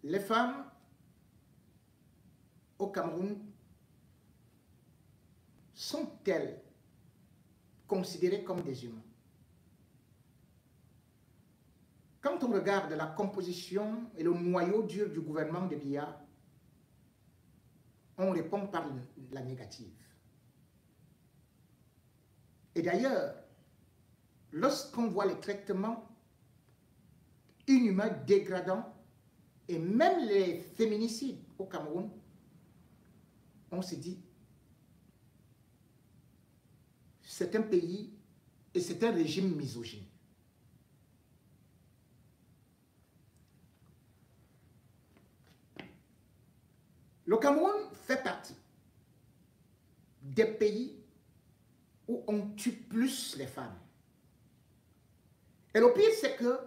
les femmes au Cameroun sont-elles considérées comme des humains? Quand on regarde la composition et le noyau dur du gouvernement de Biya, on répond par la négative. Et d'ailleurs, lorsqu'on voit les traitements inhumains, dégradants, et même les féminicides au Cameroun, on se dit, c'est un pays et c'est un régime misogyne. Le Cameroun fait partie des pays où on tue plus les femmes. Et le pire, c'est que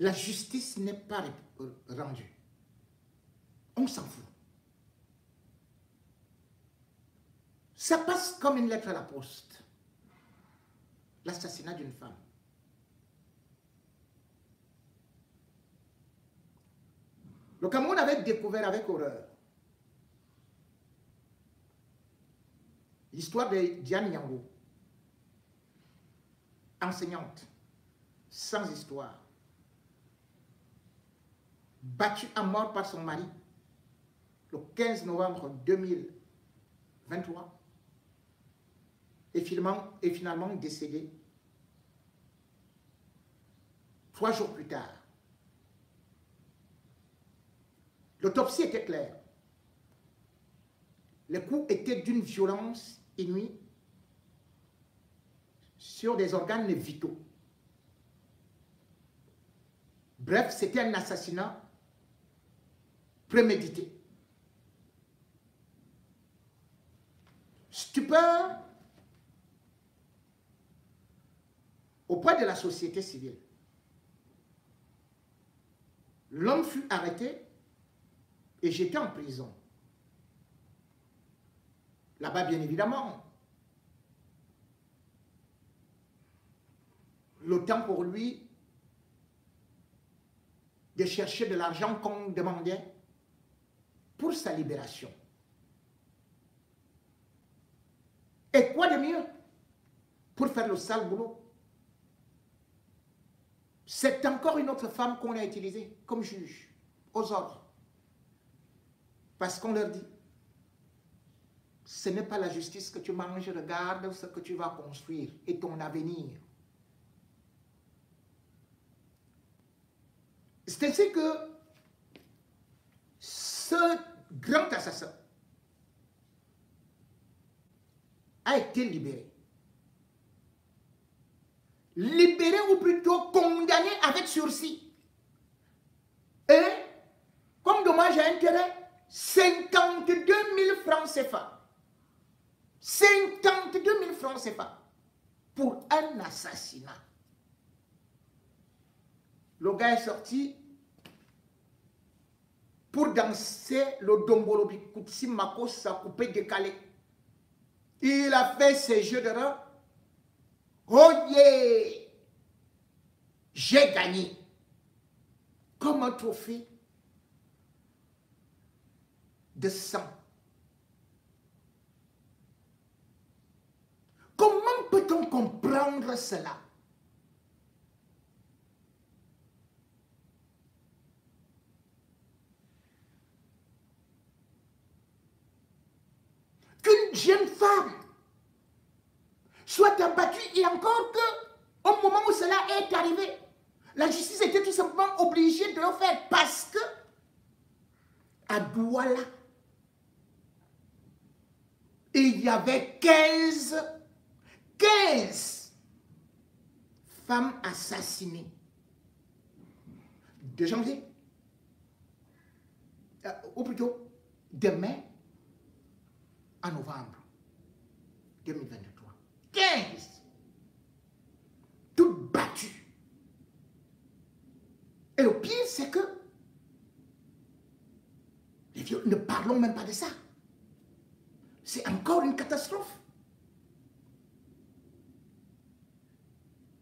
la justice n'est pas rendue. On s'en fout. Ça passe comme une lettre à la poste. L'assassinat d'une femme. Le Cameroun avait découvert avec horreur l'histoire de Diane Nyango, enseignante, sans histoire, battue à mort par son mari le 15 novembre 2023 et finalement décédée 3 jours plus tard. L'autopsie était claire. Les coups étaient d'une violence inouïe sur des organes vitaux. Bref, c'était un assassinat prémédité. Stupeur auprès de la société civile. L'homme fut arrêté et jeté en prison. Là-bas, bien évidemment, le temps pour lui de chercher de l'argent qu'on demandait pour sa libération. Et quoi de mieux pour faire le sale boulot? C'est encore une autre femme qu'on a utilisée comme juge, aux ordres. Parce qu'on leur dit, ce n'est pas la justice que tu manges, regarde ce que tu vas construire et ton avenir. C'est ainsi que ce grand assassin a été libéré. Libéré ou plutôt condamné avec sursis. Et, comme dommage à intérêt, 52 000 francs CFA. 52 000 francs CFA pour un assassinat. Le gars est sorti pour danser le Dombolo Bikutsi Makosa coupé décalé. Il a fait ses jeux de rang. Oh yeah! J'ai gagné. Comme un trophée de sang. Comment peut-on comprendre cela? Qu'une jeune femme soit abattue et encore que, au moment où cela est arrivé, la justice était tout simplement obligée de le faire parce que à Douala, il y avait 15 femmes assassinées. De janvier, ou plutôt de mai à novembre 2023. 15! Toutes battues. Et le pire, c'est que les viols, ne parlons même pas de ça. C'est encore une catastrophe.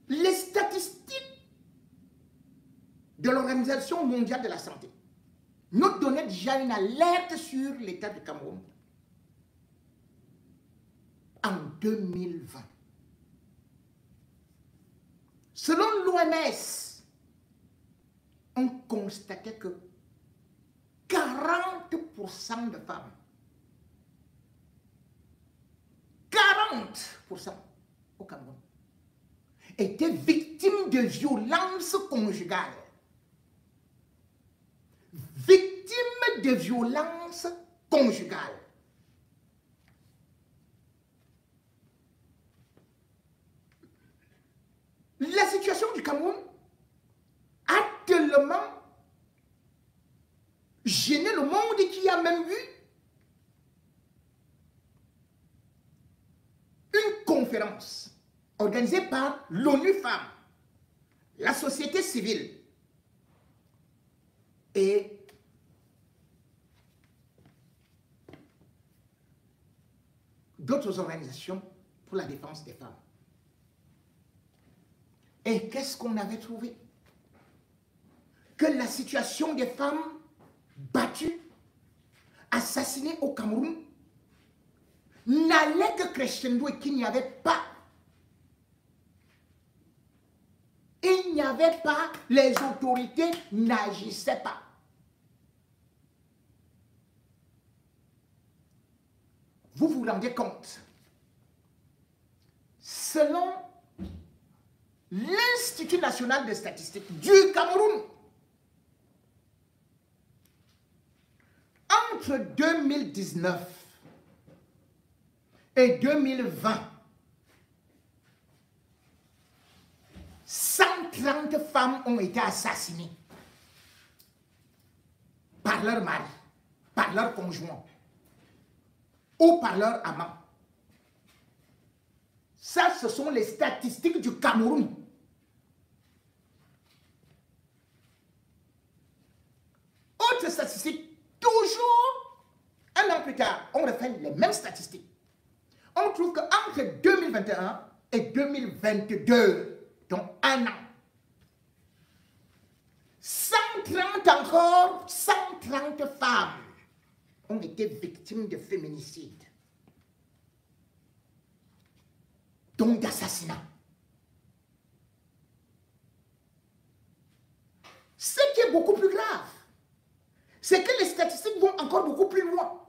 Les statistiques de l'Organisation mondiale de la santé nous donnait déjà une alerte sur l'état du Cameroun en 2020. Selon l'OMS, on constatait que 40% de femmes, 40% au Cameroun, étaient victimes de violences conjugales. Victimes de violences conjugales. La situation du Cameroun a tellement gêné le monde qu'il y a même eu une conférence organisée par l'ONU Femmes, la société civile et d'autres organisations pour la défense des femmes. Et qu'est-ce qu'on avait trouvé? Que la situation des femmes battues, assassinées au Cameroun, n'allait que crescendo et qu'il n'y avait pas. Il n'y avait pas, les autorités n'agissaient pas. Vous vous rendez compte? Selon l'Institut national des statistiques du Cameroun, entre 2019 et 2020, 130 femmes ont été assassinées par leur mari, par leur conjoint ou par leur amant. Ça, ce sont les statistiques du Cameroun. Autre statistique, toujours un an plus tard, on refait les mêmes statistiques. On trouve qu'entre 2021 et 2022, donc un an, 130 encore, 130 femmes ont été victimes de féminicide, donc d'assassinat. Ce qui est beaucoup plus grave, c'est que les statistiques vont encore beaucoup plus loin,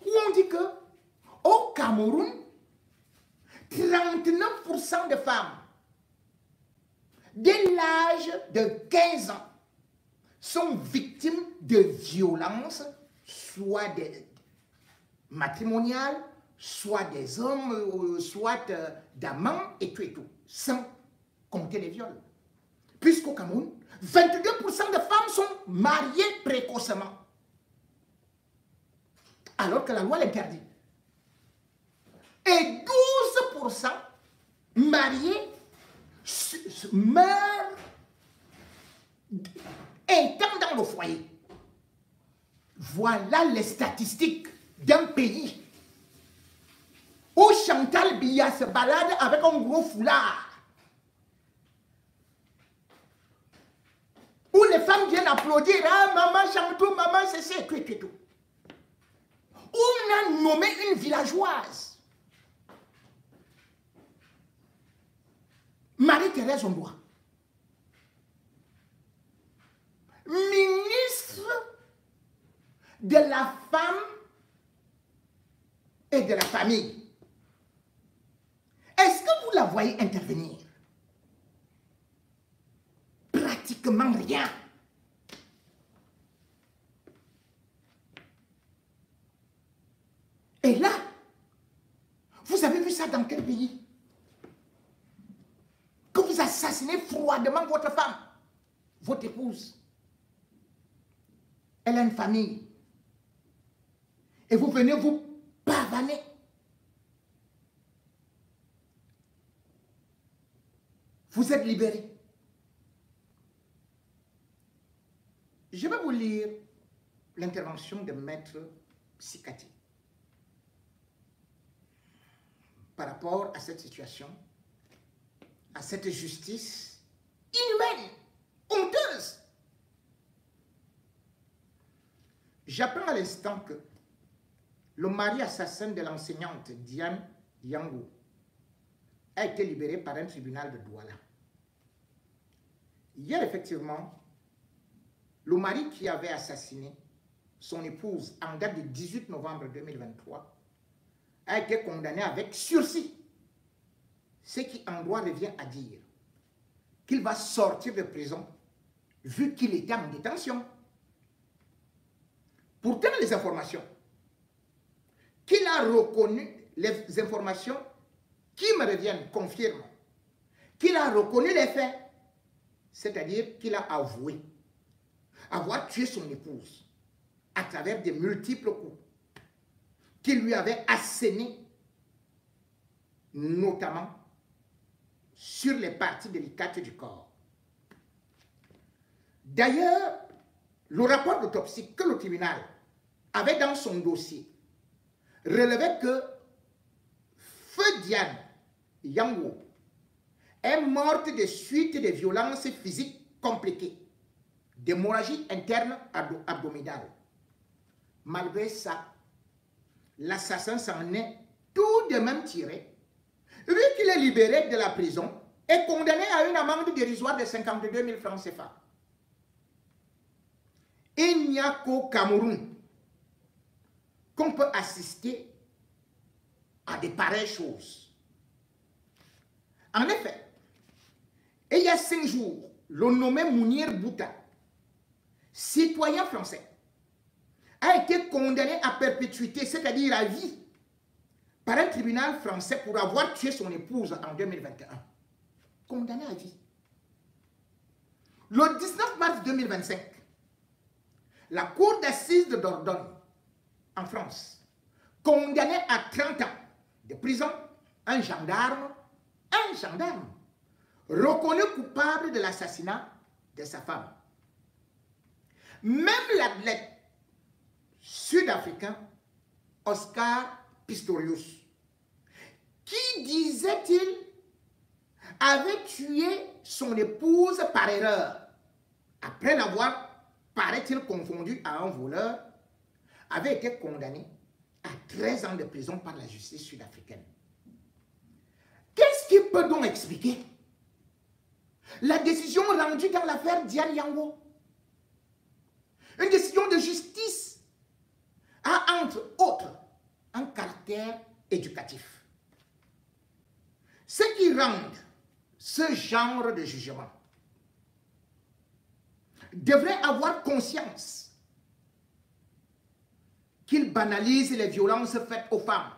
où on dit que au Cameroun, 39% de femmes dès l'âge de 15 ans sont victimes de violences, soit matrimoniales, soit des hommes, soit d'amants et tout, sans compter les viols. Puisqu'au Cameroun, 22% de femmes sont mariées précocement, alors que la loi l'interdit. Et 12% mariés meurent étant dans le foyer. Voilà les statistiques d'un pays où Chantal Biya se balade avec un gros foulard, où les femmes viennent applaudir, ah maman Chantou, maman c'est tout. Où on a nommé une villageoise, Marie-Thérèse Ondoa, ministre de la femme et de la famille. Est-ce que vous la voyez intervenir? Pratiquement rien. Et là, vous avez vu ça dans quel pays? Que vous assassinez froidement votre femme, votre épouse. Elle a une famille. Et vous venez vous pavaner. Vous êtes libéré. Je vais vous lire l'intervention de Maître Sikati par rapport à cette situation, à cette justice inhumaine, honteuse, J'apprends à l'instant que le mari assassin de l'enseignante Diane Yangou a été libéré par un tribunal de Douala. Hier, effectivement, le mari qui avait assassiné son épouse en date du 18 novembre 2023 a été condamné avec sursis. Ce qui en droit revient à dire qu'il va sortir de prison vu qu'il était en détention. Pourtant, les informations qu'il a reconnues, les informations qui me reviennent confirment qu'il a reconnu les faits, c'est-à-dire qu'il a avoué avoir tué son épouse à travers de multiples coups qu'il lui avait assénés, notamment sur les parties délicates du corps. D'ailleurs, le rapport d'autopsie que le tribunal avait dans son dossier relevait que Feu Diane Yangou est morte des suites de violences physiques compliquées, d'hémorragie interne abdominale. Malgré ça, l'assassin s'en est tout de même tiré, vu qu'il est libéré de la prison et condamné à une amende dérisoire de 52 000 francs CFA. Il n'y a qu'au Cameroun qu'on peut assister à de pareilles choses. En effet, il y a 5 jours, le nommé Mounir Bouta, citoyen français, a été condamné à perpétuité, c'est-à-dire à vie, par un tribunal français pour avoir tué son épouse en 2021. Condamné à vie. Le 19 mars 2025, la cour d'assises de Dordogne, en France, condamné à 30 ans de prison un gendarme reconnu coupable de l'assassinat de sa femme. Même l'athlète sud-africain Oscar Pistorius, qui, disait-il, avait tué son épouse par erreur, après l'avoir, paraît-il, confondu à un voleur, avait été condamné à 13 ans de prison par la justice sud-africaine. Qu'est-ce qui peut donc expliquer la décision rendue dans l'affaire Diane Yangou? Une décision de justice a, entre autres, un caractère éducatif. Ceux qui rendent ce genre de jugement devraient avoir conscience qu'ils banalisent les violences faites aux femmes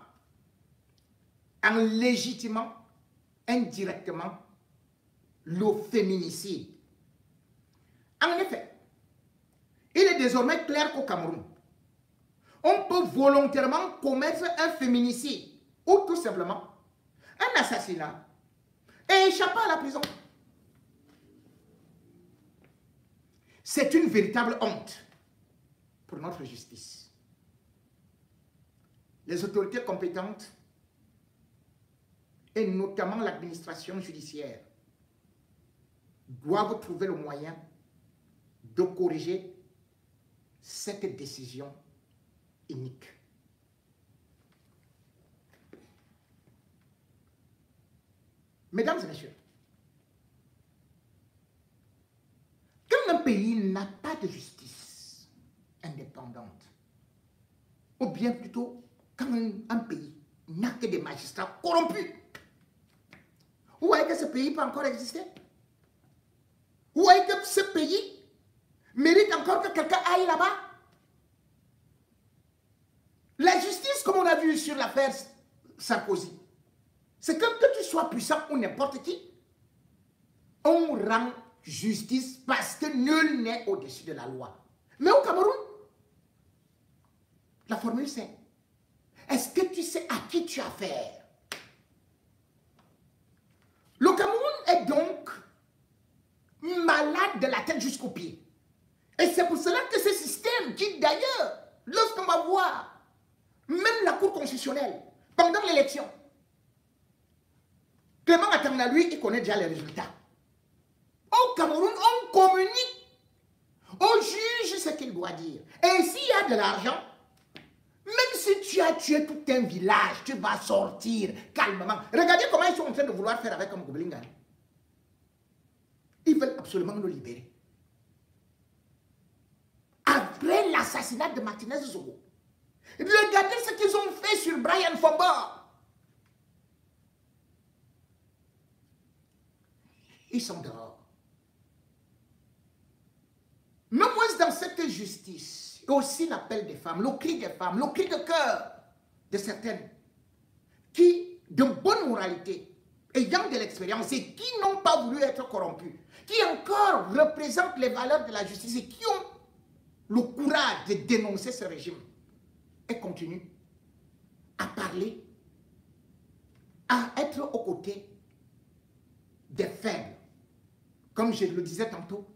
en légitimant indirectement le féminicide. En effet, il est désormais clair qu'au Cameroun, on peut volontairement commettre un féminicide ou tout simplement un assassinat et échapper à la prison. C'est une véritable honte pour notre justice. Les autorités compétentes, et notamment l'administration judiciaire, doivent trouver le moyen de corriger cette décision inique. Mesdames et messieurs, quand un pays n'a pas de justice indépendante, ou bien plutôt quand un pays n'a que des magistrats corrompus, vous voyez que ce pays peut encore exister? Vous voyez que ce pays mérite encore que quelqu'un aille là-bas? La justice, comme on a vu sur l'affaire Sarkozy, c'est que tu sois puissant ou n'importe qui, on rend justice parce que nul n'est au-dessus de la loi. Mais au Cameroun, la formule c'est: est-ce que tu sais à qui tu as affaire? Le Cameroun est donc malade de la tête jusqu'aux pieds. Et c'est pour cela que ce système qui, d'ailleurs, lorsqu'on va voir même la Cour constitutionnelle, pendant l'élection, Clément Atangana, lui, il connaît déjà les résultats. Au Cameroun, on communique Au juge ce qu'il doit dire. Et s'il y a de l'argent, même si tu as tué tout un village, tu vas sortir calmement. Regardez comment ils sont en train de vouloir faire avec Gobelingara. Ils veulent absolument nous libérer. Après l'assassinat de Martinez Zogo, regardez ce qu'ils ont fait sur Brian Fomba. Ils sont dehors. Mais moi, dans cette justice, et aussi l'appel des femmes, le cri des femmes, le cri de cœur de certaines qui, de bonne moralité, ayant de l'expérience et qui n'ont pas voulu être corrompus, qui encore représentent les valeurs de la justice et qui ont le courage de dénoncer ce régime et continuent à parler, à être aux côtés des faibles. Comme je le disais tantôt,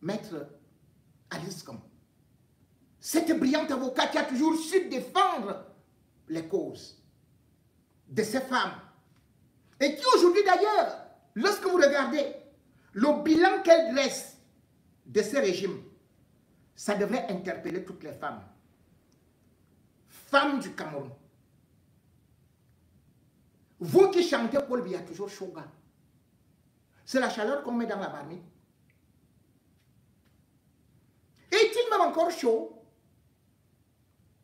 Maître Alice Kom, cette brillante avocate qui a toujours su défendre les causes de ces femmes et qui aujourd'hui d'ailleurs, lorsque vous regardez le bilan qu'elle dresse de ce régime, ça devrait interpeller toutes les femmes. Femmes du Cameroun. Vous qui chantez Paul Biya toujours Shoga, c'est la chaleur qu'on met dans la marmite. Est-il même encore chaud?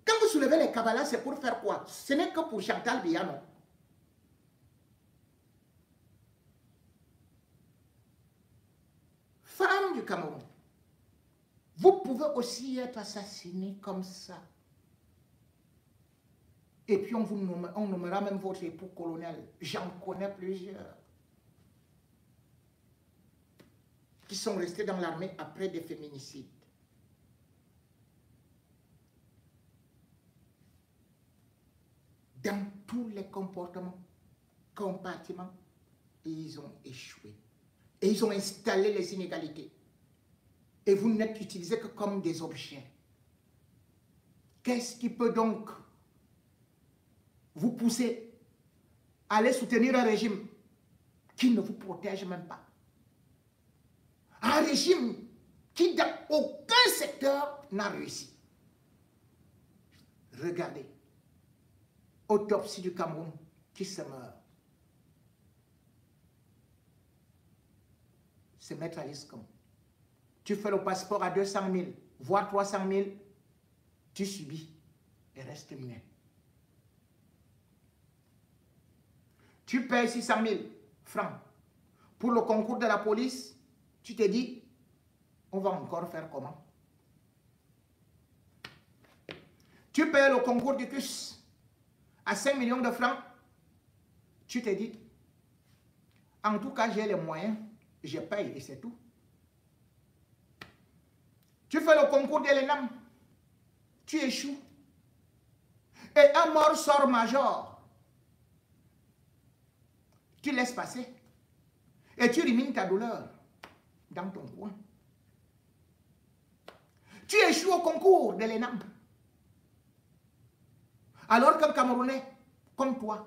Quand vous soulevez les Kabbalah, c'est pour faire quoi? Ce n'est que pour Chantal Biya, non? Femmes du Cameroun, vous pouvez aussi être assassiné comme ça. Et puis on nommera même votre époux colonel. J'en connais plusieurs qui sont restés dans l'armée après des féminicides. Dans tous les comportements, compartiments, ils ont échoué. Et ils ont installé les inégalités. Et vous n'êtes utilisés que comme des objets. Qu'est-ce qui peut donc vous pousser à aller soutenir un régime qui ne vous protège même pas? Un régime qui dans aucun secteur n'a réussi. Regardez. Autopsie du Cameroun qui se meurt. C'est Maître Alice Kom. Tu fais le passeport à 200 000, voire 300 000, tu subis et restes muet. Tu payes 600 000 francs pour le concours de la police, tu te dis, on va encore faire comment? Tu payes le concours du CUS à 5 millions de francs, tu te dis, en tout cas, j'ai les moyens, je paye et c'est tout. Tu fais le concours de l'ENAM, tu échoues. Et un mort sort major, tu laisses passer. Et tu élimines ta douleur dans ton coin. Tu échoues au concours de l'ENAM. Alors qu'un Camerounais comme toi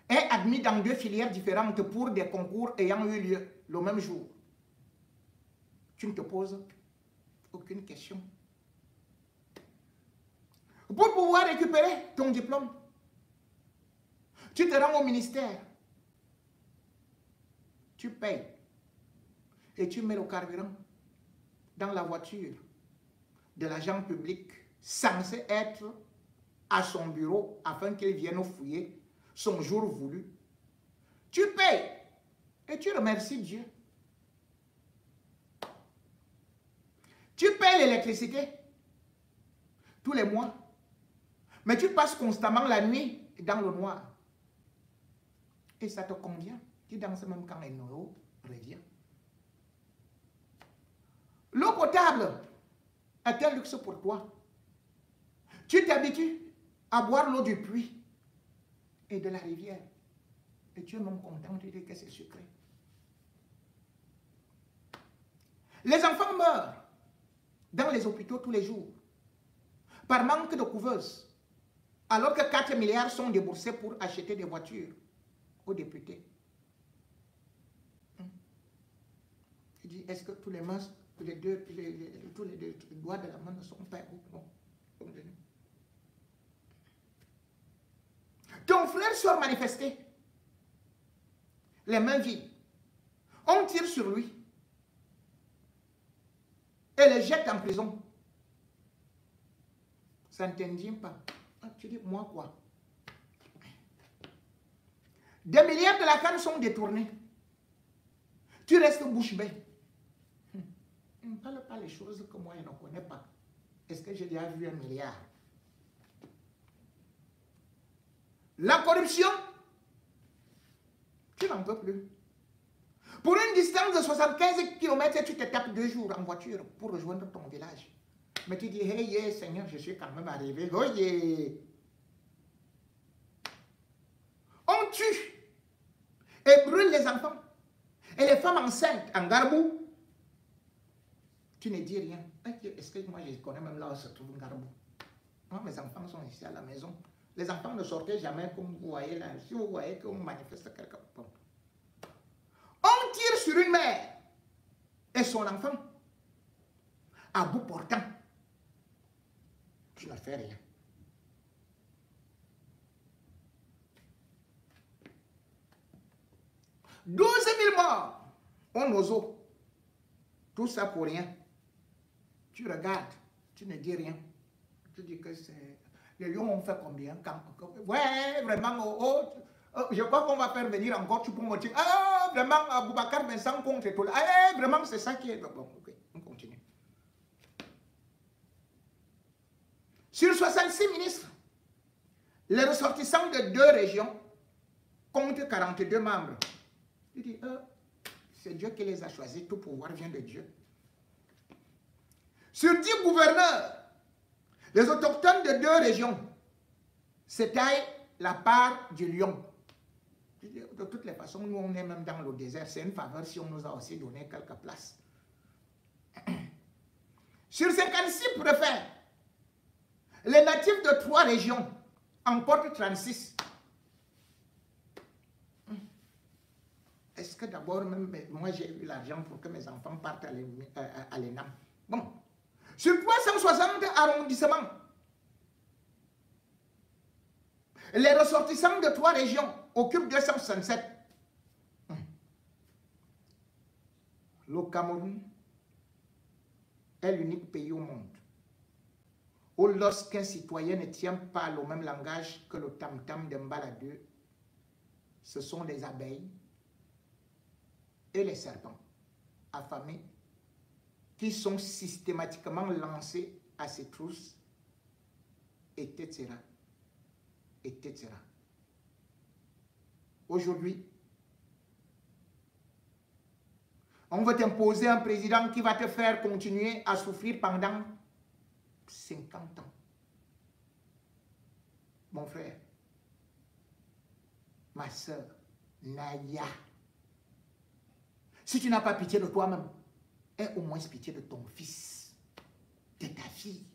est admis dans 2 filières différentes pour des concours ayant eu lieu le même jour, tu ne te poses aucune question. Pour pouvoir récupérer ton diplôme, tu te rends au ministère, tu payes et tu mets le carburant dans la voiture de l'agent public censé être à son bureau afin qu'il vienne fouiller son jour voulu. Tu payes et tu remercies Dieu. Tu payes l'électricité tous les mois, mais tu passes constamment la nuit dans le noir. Et ça te convient. Tu danses même quand un euro revient. L'eau potable est un luxe pour toi. Tu t'habitues à boire l'eau du puits et de la rivière. Et tu es même content, tu dis que c'est sucré. Les enfants meurent dans les hôpitaux tous les jours par manque de couveuses, alors que 4 milliards sont déboursés pour acheter des voitures aux députés. Tu dis, est-ce que tous les mains, tous les deux doigts de la main ne sont pas égaux? Bon, continue. Ton frère sort manifester, les mains vides. On tire sur lui et le jette en prison. Ça ne t'indigne pas. Ah, tu dis, moi quoi? Des milliards de la canne sont détournés. Tu restes bouche bée. Ne parle pas les choses que moi je ne connais pas. Est-ce que j'ai déjà vu 1 milliard? La corruption, tu n'en peux plus. Pour une distance de 75 km, tu te tapes 2 jours en voiture pour rejoindre ton village. Mais tu dis, hey, yeah, Seigneur, je suis quand même arrivé. Oh, yeah. On tue et brûle les enfants. Et les femmes enceintes en Garbou, tu ne dis rien. Est-ce que moi je connais même là où se trouve Garbou? Moi, mes enfants sont ici à la maison. Les enfants ne sortaient jamais comme vous voyez là. Si vous voyez qu'on manifeste quelque part. On tire sur une mère et son enfant à bout portant. Tu ne fais rien. « 12 000 morts, on ose. Tout ça pour rien. Tu regardes, tu ne dis rien. Tu dis que c'est... Les lions ont fait combien? Ouais, vraiment, je crois qu'on va faire venir encore, tu peux me dire, ah, vraiment, Boubacar Vincent contre tout là. Ah, vraiment, c'est ça qui est... Bon, ok, on continue. Sur 66 ministres, les ressortissants de 2 régions comptent 42 membres. Tu dis, c'est Dieu qui les a choisis, tout pouvoir vient de Dieu. Sur 10 gouverneurs, les autochtones de 2 régions se taillent la part du lion. De toutes les façons, nous on est même dans le désert, c'est une faveur si on nous a aussi donné quelques places. Sur 56 préfets, les natifs de 3 régions emportent 36. Est-ce que d'abord, même moi j'ai eu l'argent pour que mes enfants partent à l'ENAM? Bon. Sur 360 arrondissements, les ressortissants de 3 régions occupent 267. Le Cameroun est l'unique pays au monde où lorsqu'un citoyen ne tient pas le même langage que le tam-tam d'un baladeur, ce sont les abeilles et les serpents affamés qui sont systématiquement lancés à ses trousses, etc. etc. Aujourd'hui, on veut t'imposer un président qui va te faire continuer à souffrir pendant 50 ans. Mon frère, ma soeur, Naya, si tu n'as pas pitié de toi-même, aie au moins pitié de ton fils, de ta fille.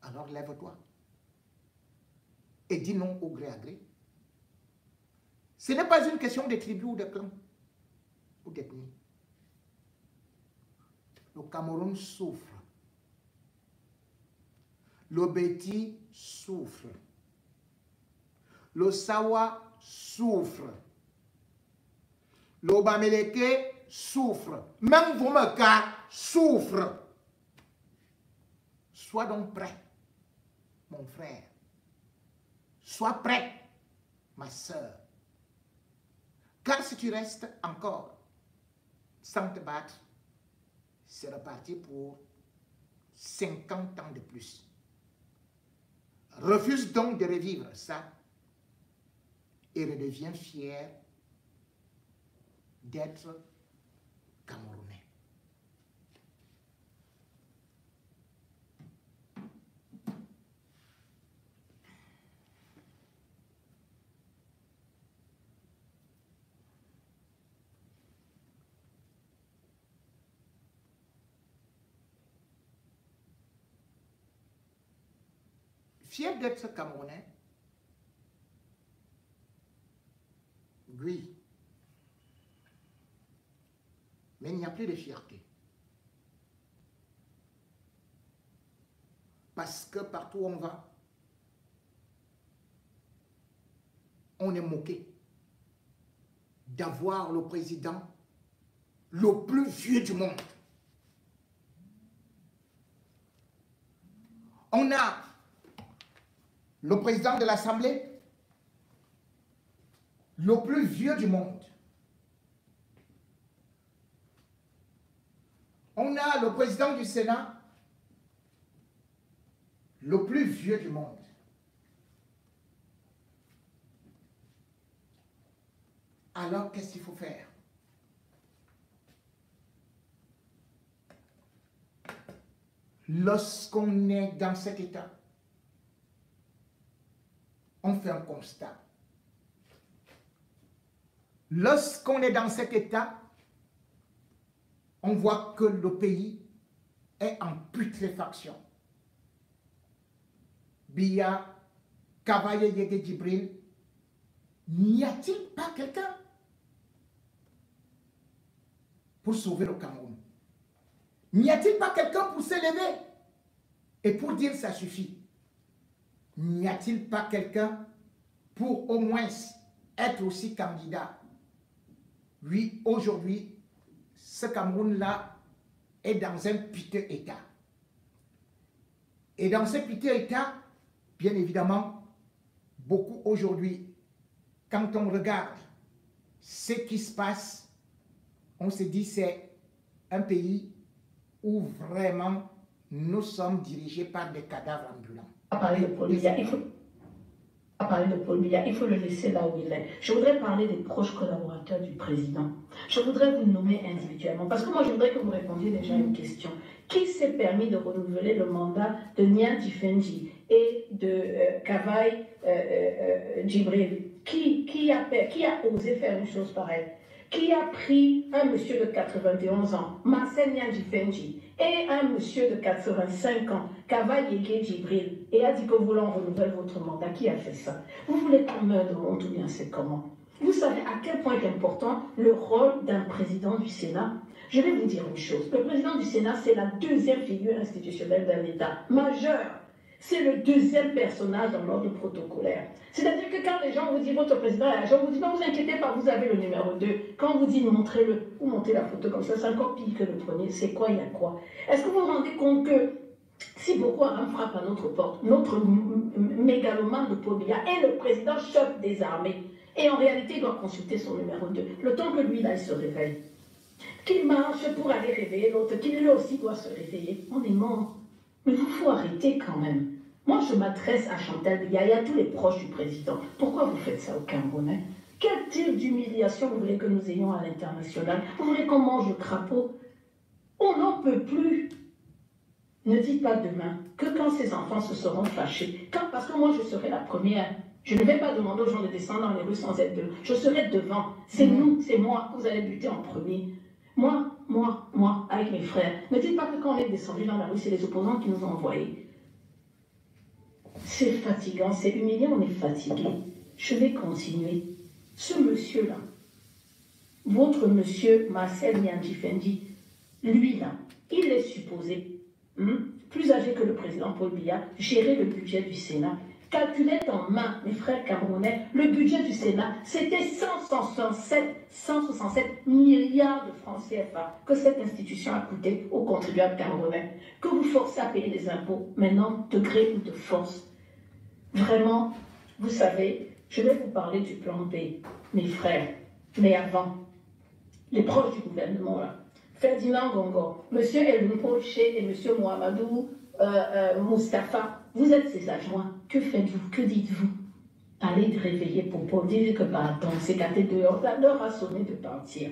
Alors lève-toi et dis non au gré à gré. Ce n'est pas une question de tribu ou de clan ou d'ethnie. Le Cameroun souffre. Le Béti souffre. Le Sawa souffre. Le Bamileke souffre. Même Vomeka souffre. Sois donc prêt, mon frère. Sois prêt, ma soeur. Car si tu restes encore sans te battre, c'est reparti pour 50 ans de plus. Refuse donc de revivre ça et redeviens fier d'être Camerounais. Fier d'être Camerounais, oui. Mais il n'y a plus de fierté. Parce que partout où on va, on est moqué d'avoir le président le plus vieux du monde. On a le président de l'Assemblée le plus vieux du monde. On a le président du Sénat le plus vieux du monde. Alors, qu'est-ce qu'il faut faire? Lorsqu'on est dans cet état, on fait un constat. Lorsqu'on est dans cet état, on voit que le pays est en putréfaction. Biya, Kavaye Yege Djibril, n'y a-t-il pas quelqu'un pour sauver le Cameroun? N'y a-t-il pas quelqu'un pour s'élever et pour dire ça suffit? N'y a-t-il pas quelqu'un pour au moins être aussi candidat? Oui, aujourd'hui, ce Cameroun-là est dans un piteux état. Et dans ce piteux état, bien évidemment, beaucoup aujourd'hui, quand on regarde ce qui se passe, on se dit c'est un pays où vraiment nous sommes dirigés par des cadavres ambulants. À parler de Paul Biya, il faut le laisser là où il est. Je voudrais parler des proches collaborateurs du président. Je voudrais vous nommer individuellement, parce que moi je voudrais que vous répondiez déjà à une question. Qui s'est permis de renouveler le mandat de Nia Difendi et de Kavaye Djibril? Qui a osé faire une chose pareille? Qui a pris un monsieur de 91 ans, Marcel Nia Difendi, et un monsieur de 85 ans, Kavaye Djibril, et a dit que vous voulez renouveler votre mandat? Qui a fait ça? Vous voulez qu'on meure de honte ou bien c'est comment? Vous savez à quel point est important le rôle d'un président du Sénat? Je vais vous dire une chose. Le président du Sénat, c'est la deuxième figure institutionnelle d'un État majeur. C'est le deuxième personnage dans l'ordre protocolaire. C'est-à-dire que quand les gens vous disent votre président est agent, vous dites non, vous inquiétez pas, vous avez le numéro 2. Quand on vous dit montrez-le, vous montez la photo comme ça, c'est encore pire que le premier. C'est quoi, il y a quoi? Est-ce que vous vous rendez compte que si Boko Haram frappe à notre porte, notre mégalomane de Paul Biya est le président chef des armées, et en réalité, il doit consulter son numéro 2, le temps que lui, là, il se réveille. Qu'il marche pour aller réveiller l'autre, qu'il lui aussi doit se réveiller. On est mort. Mais il faut arrêter quand même. Moi, je m'adresse à Chantal Biya et à tous les proches du président. Pourquoi vous faites ça au Cameroun? Quel type d'humiliation vous voulez que nous ayons à l'international? Vous voulez qu'on mange le crapaud? On n'en peut plus. Ne dites pas demain que quand ces enfants se seront fâchés, parce que moi, je serai la première. Je ne vais pas demander aux gens de descendre dans les rues sans être devant. Je serai devant. C'est nous, c'est moi que vous allez buter en premier. Moi, avec mes frères. Ne dites pas que quand on est descendu dans la rue, c'est les opposants qui nous ont envoyés. C'est fatigant, c'est humiliant, on est fatigué. Je vais continuer. Ce monsieur-là, votre monsieur Marcel Nia Difendi, lui-là, il est supposé, plus âgé que le président Paul Biya, gérer le budget du Sénat. Calculait en main, mes frères camerounais, le budget du Sénat, c'était 167 milliards de francs CFA que cette institution a coûté aux contribuables camerounais. Que vous forcez à payer les impôts, maintenant, de gré ou de force. Vraiment, vous savez, je vais vous parler du plan B, mes frères. Mais avant, les proches du gouvernement, là, Ferdinand Gongo, M. Elun Poche et M. Mohamedou Moustapha, vous êtes ses adjoints. Que faites-vous? Que dites-vous? Allez réveiller Popo, dites que pardon, c'est gâté dehors, l'heure a sonné de partir.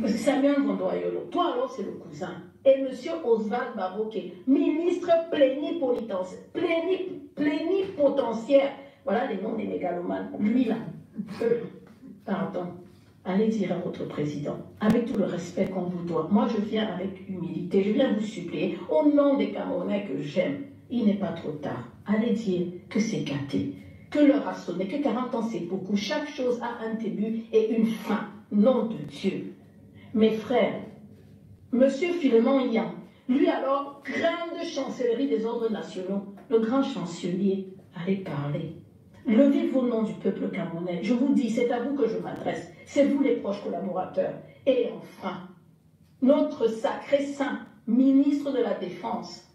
Samuel Gondoayolo, toi alors c'est le cousin. Et M. Oswald Baroque, ministre plénipotentiaire. Voilà les noms des mégalomanes. Lui là, pardon. Allez dire à votre président, avec tout le respect qu'on vous doit, moi je viens avec humilité, je viens vous supplier, au nom des Camerounais que j'aime, il n'est pas trop tard. Allez dire que c'est gâté, que l'heure a sonné, que 40 ans c'est beaucoup, chaque chose a un début et une fin, nom de Dieu. Mes frères, Monsieur Philémon Yan, lui alors, grande chancellerie des ordres nationaux, le grand chancelier, allez parler. Levez vos noms du peuple camerounais. Je vous dis, c'est à vous que je m'adresse. C'est vous les proches collaborateurs. Et enfin, notre sacré saint ministre de la Défense,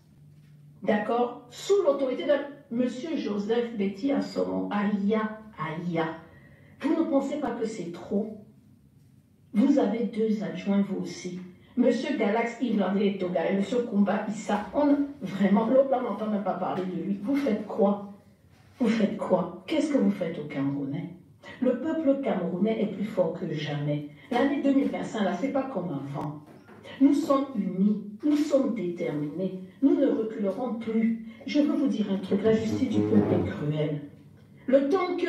d'accord, sous l'autorité de Monsieur Joseph Betty Assomo, Aïa. Vous ne pensez pas que c'est trop? Vous avez 2 adjoints, vous aussi. Monsieur Galax Yves Landry Toga et Monsieur Kumba Issa, vraiment, l'autre là, on n'entend même pas parler de lui. Vous faites quoi? Vous faites quoi? Qu'est-ce que vous faites aux Camerounais? Le peuple camerounais est plus fort que jamais. L'année 2025, là, c'est pas comme avant. Nous sommes unis, nous sommes déterminés, nous ne reculerons plus. Je veux vous dire un truc, la justice du peuple est cruelle. Le temps que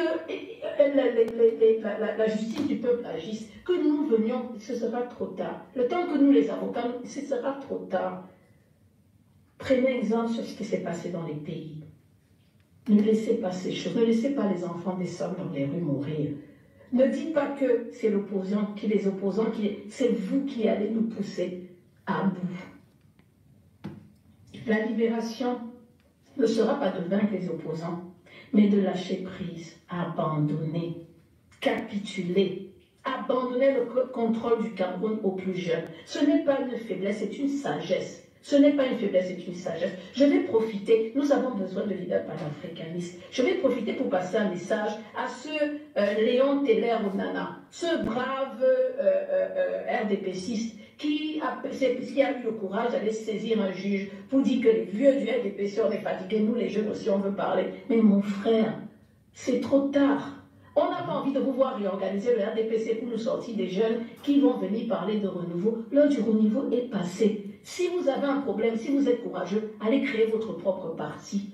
la justice du peuple agisse, que nous venions, ce sera trop tard. Le temps que nous, les avocats, ce sera trop tard. Prenez exemple sur ce qui s'est passé dans les pays. Ne laissez pas ces choses, ne laissez pas les enfants des sommes dans les rues mourir. Ne dites pas que c'est l'opposant, les opposants, c'est vous qui allez nous pousser à bout. La libération ne sera pas de vaincre les opposants, mais de lâcher prise, abandonner, capituler, abandonner le contrôle du Cameroun aux plus jeunes. Ce n'est pas une faiblesse, c'est une sagesse. Ce n'est pas une faiblesse, c'est une sagesse. Je vais profiter, nous avons besoin de leaders panafricanistes. Je vais profiter pour passer un message à ce Léon Teller Onana, ce brave RDPCiste qui a eu le courage d'aller saisir un juge pour dire que les vieux du RDPC, on est fatigués, nous les jeunes aussi, on veut parler. Mais mon frère, c'est trop tard. On n'a pas envie de vous voir réorganiser le RDPC pour nous sortir des jeunes qui vont venir parler de renouveau. L'heure du renouveau est passée. Si vous avez un problème, si vous êtes courageux, allez créer votre propre parti.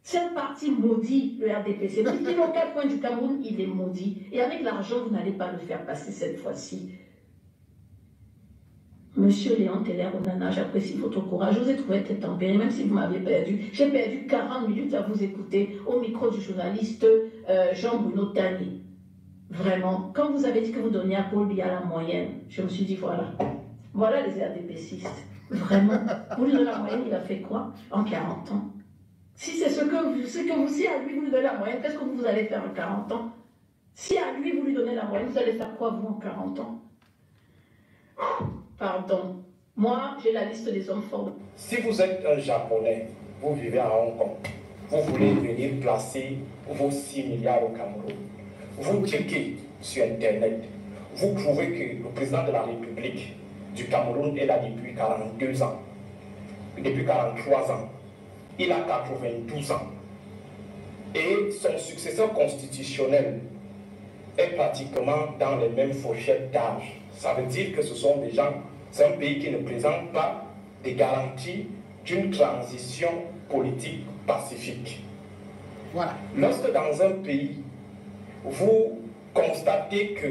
C'est un parti maudit, le RDPC. Vous dites aux 4 coins du Cameroun, il est maudit. Et avec l'argent, vous n'allez pas le faire passer cette fois-ci. Monsieur Léon Teller Onana, j'apprécie votre courage. Je vous ai trouvé tête tempérée, même si vous m'avez perdu. J'ai perdu 40 minutes à vous écouter au micro du journaliste Jean-Bruno Tani. Vraiment, quand vous avez dit que vous donniez à Paul Biya la moyenne, je me suis dit, voilà les RDPCistes. Vraiment, vous lui donnez la moyenne, il a fait quoi en 40 ans? Si c'est si à lui vous lui donnez la moyenne, qu'est-ce que vous allez faire en 40 ans? Si à lui vous lui donnez la moyenne, vous allez faire quoi vous en 40 ans? Pardon. Moi, j'ai la liste des hommes forts. Si vous êtes un Japonais, vous vivez à Hong Kong, vous voulez venir placer vos 6 milliards au Cameroun, vous checkez sur Internet, vous trouvez que le président de la République du Cameroun est là depuis 42 ans, depuis 43 ans. Il a 92 ans. Et son successeur constitutionnel est pratiquement dans les mêmes fourchettes d'âge. Ça veut dire que ce sont des gens, c'est un pays qui ne présente pas des garanties d'une transition politique pacifique. Voilà. Lorsque dans un pays, vous constatez que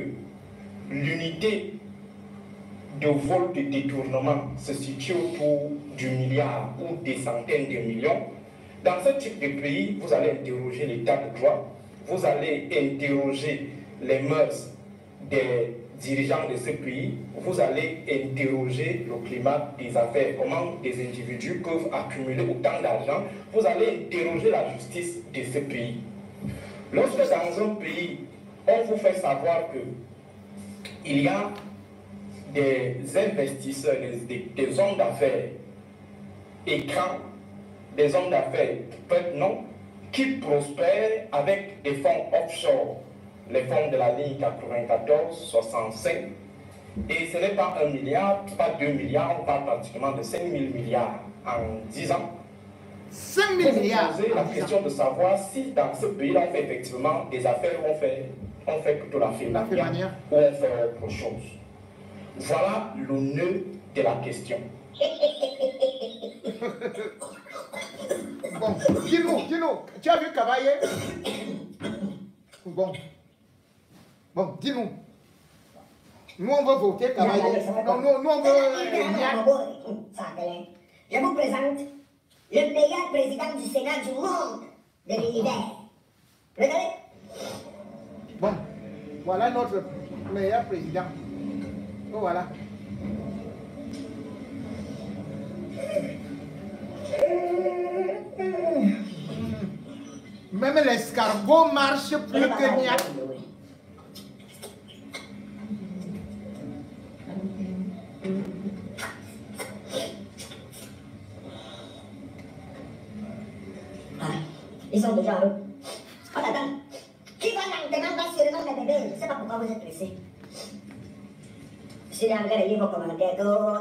l'unité de vol de détournement se situe autour du milliard ou des centaines de millions, dans ce type de pays, vous allez interroger l'état de droit, vous allez interroger les mœurs des dirigeants de ce pays, vous allez interroger le climat des affaires, comment des individus peuvent accumuler autant d'argent, vous allez interroger la justice de ce pays. Lorsque dans un pays, on vous fait savoir que il y a des investisseurs, des hommes d'affaires écrans, des hommes d'affaires non, qui prospèrent avec des fonds offshore, les fonds de la ligne 94-65, et ce n'est pas 1 milliard, pas 2 milliards, on parle pratiquement de 5 000 milliards en 10 ans. 5 000 milliards. Vous posez la question de savoir si dans ce pays-là on fait effectivement des affaires, on fait plutôt la manière ou on fait autre chose. Voilà le nœud de la question. Bon, dis-nous, tu as vu Cavaillé? Bon, dis-nous. Nous, on veut voter Cavaillé. Non, nous, on veut... Je vous présente le meilleur président du Sénat du monde de l'univers. Regardez. Bon, voilà notre meilleur président. Oh, voilà. Même l'escargot marche plus que Nia. Ils sont déjà eux. On attend. Qui va lentement pas sur le nom de bébé? Je ne sais pas pourquoi vous êtes pressé. Je suis en train de lire vos commentaires.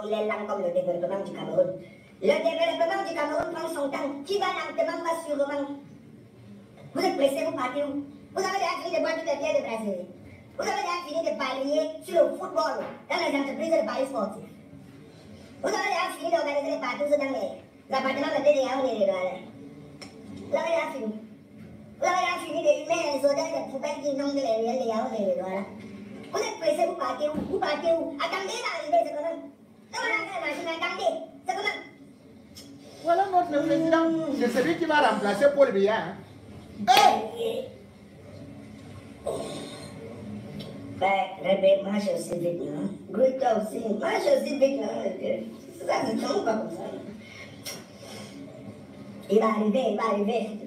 Il est lent comme le développement du Cameroun. Le développement du Cameroun prend son temps. Qui va lentement pas sûrement? Vous êtes pressé, vous partez où? Vous avez déjà fini de boire toutes les bières de Brasilie. Vous avez déjà fini de parier sur le football dans les entreprises de paris sportifs. Vous avez déjà fini d'organiser les parties dans les appartements de TDA ou les Rédois. Vous avez déjà fini. Vous avez déjà fini de humer les odeurs des poubelles qui inondent les ruelles des Yahoo et les Rédois. Vous êtes pressé, vous partez où? Vous partez où? Attendez l'arrivée, c'est quand même. Non, attendez, c'est quand même. Voilà notre président. C'est celui qui va remplacer Paul Biya. Hein? Hey! Rébé, marche aussi vite, non? Grita aussi, marche aussi vite, non? Ça ne tombe pas comme ça. Il va arriver.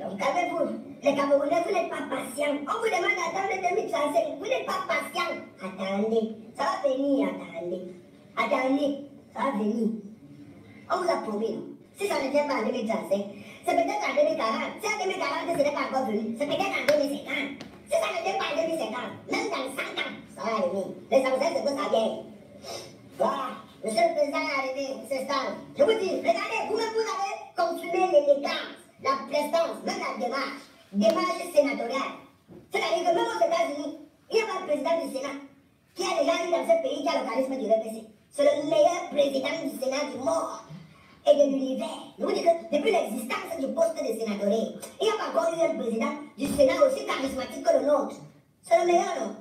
Donc, calmez-vous. Les Camerounais, vous n'êtes pas patients. On vous demande d'attendre 2035. Vous n'êtes pas patients. Attendez. Ça va venir, attendez. Ça va venir. On vous a promis, non? Si ça ne vient pas en 2035, c'est peut-être en 2040. Si en 2040, ce n'est pas encore venu, c'est peut-être en 2050. Si ça ne vient pas en 2050, même dans 100 ans, ça va arriver. L'essentiel, c'est que ça vienne. Voilà. Monsieur le Président est arrivé, c'est ça. Je vous dis, regardez, vous-même, vous avez consumé l'élégance, la prestance, même la démarche sénatoriale. C'est-à-dire que même aux États-Unis, il n'y a pas de président du Sénat qui a déjà eu dans ce pays qui a le charisme du VPC. C'est le meilleur président du Sénat du monde et de l'univers. Je vous dis que depuis l'existence du poste de sénatorier, il n'y a pas encore eu un président du Sénat aussi charismatique que le nôtre. C'est le meilleur, non?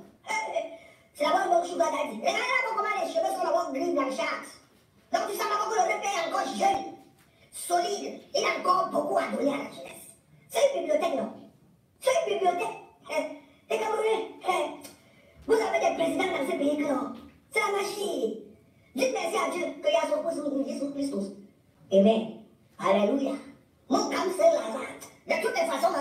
C'est d'abord mon sugar daddy. Regardez comment les cheveux sont d'abord gris blanchâtres. Donc tu sais d'abord que le repère est encore jeune, solide. Il a encore beaucoup à donner à la jeunesse. C'est une bibliothèque, non? C'est une bibliothèque. Les Camerounais, vous avez des présidents dans ce pays que non? C'est la machine. Dites merci à Dieu qu'il y a son pouce Jésus Christus. Amen. Alléluia. Mon cancer Lazare. De toutes les façons,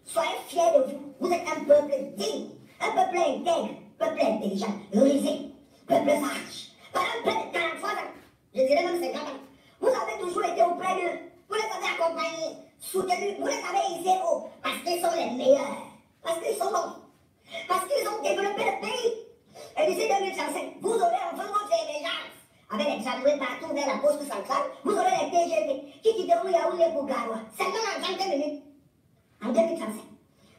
soyez fiers de vous. Vous êtes un peuple digne, un peuple intègre, peuple intelligent, rusé, peuple sage. Pendant près de 43 ans, je dirais même 50 ans, vous avez toujours été auprès d'eux. Vous les avez accompagnés, soutenus, vous les avez hissés haut, parce qu'ils sont les meilleurs, parce qu'ils sont bons, parce qu'ils ont développé le pays. Et d'ici 2035, vous aurez enfin votre émergence. Avec les tramways partout vers la poste centrale, vous aurez les TGV qui quitteront Yaoundé pour Garoua. Seulement en 30 minutes. En 2035.